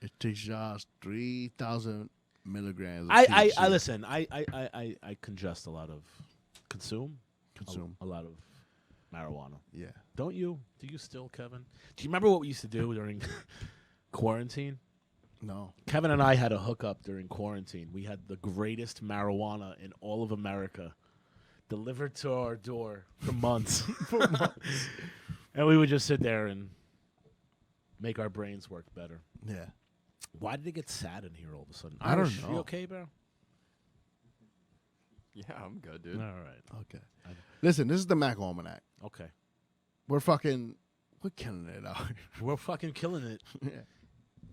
Speaker 3: It takes Josh 3,000 milligrams of THC.
Speaker 2: I listen. I congest a lot of... Consume a lot of marijuana.
Speaker 3: Yeah.
Speaker 2: Don't you? Do you still, Kevin? Do you remember what we used to do during quarantine?
Speaker 3: No.
Speaker 2: Kevin and I had a hookup during quarantine. We had the greatest marijuana in all of America delivered to our door for months. And we would just sit there and make our brains work better.
Speaker 3: Yeah.
Speaker 2: Why did it get sad in here all of a sudden?
Speaker 3: I don't know.
Speaker 2: You okay, bro?
Speaker 5: Yeah, I'm good, dude.
Speaker 2: All right.
Speaker 3: Okay. Listen, this is the Mack Almanac.
Speaker 2: Okay.
Speaker 3: We're killing it out.
Speaker 2: We're fucking killing it.
Speaker 3: Yeah.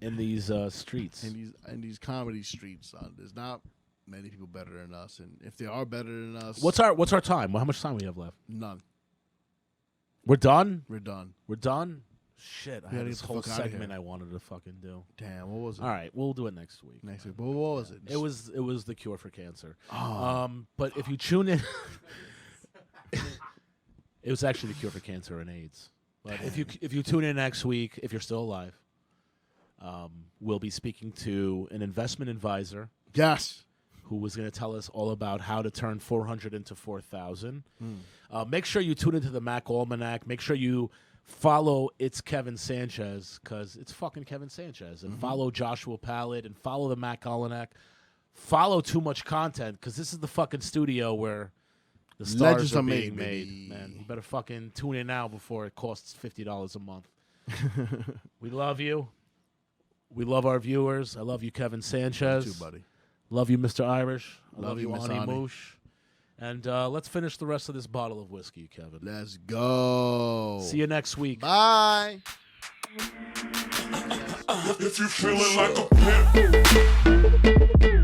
Speaker 2: In these streets.
Speaker 3: In these comedy streets, son. There's not many people better than us, and if they are better than us,
Speaker 2: What's our time? How much time we have left?
Speaker 3: none.
Speaker 2: We're done?
Speaker 3: We're done.
Speaker 2: We're done? Shit, I
Speaker 3: gotta
Speaker 2: had
Speaker 3: get
Speaker 2: this
Speaker 3: the
Speaker 2: whole
Speaker 3: fuck outta
Speaker 2: segment
Speaker 3: here.
Speaker 2: I wanted to fucking do.
Speaker 3: Damn, what was it?
Speaker 2: All right, we'll do it next week.
Speaker 3: Next week. But what was it?
Speaker 2: It was the cure for cancer.
Speaker 3: Oh.
Speaker 2: But if you tune in, it was actually the cure for cancer and AIDS. But if you tune in next week, if you're still alive, we'll be speaking to an investment advisor.
Speaker 3: Yes.
Speaker 2: Who was going to tell us all about how to turn 400 into 4,000. Make sure you tune into the Mack Almanac. Make sure you follow It's Kevin Sanchez, because it's fucking Kevin Sanchez. And follow Joshua Pallet, and follow the Mack Almanac. follow Too Much Content because this is the fucking studio where the stars
Speaker 3: Legends
Speaker 2: are
Speaker 3: are
Speaker 2: being
Speaker 3: made,
Speaker 2: made. Man, you better fucking tune in now before it costs $50 a month. We love you. We love our viewers. I love you, Kevin Sanchez.
Speaker 3: You too, buddy.
Speaker 2: Love you, Mr. Irish. I love you,
Speaker 3: Miss
Speaker 2: Ani
Speaker 3: Ani.
Speaker 2: Moosh. And let's finish the rest of this bottle of whiskey, Kevin.
Speaker 3: Let's go.
Speaker 2: See you next week.
Speaker 3: Bye.
Speaker 1: If you feeling like a pimp.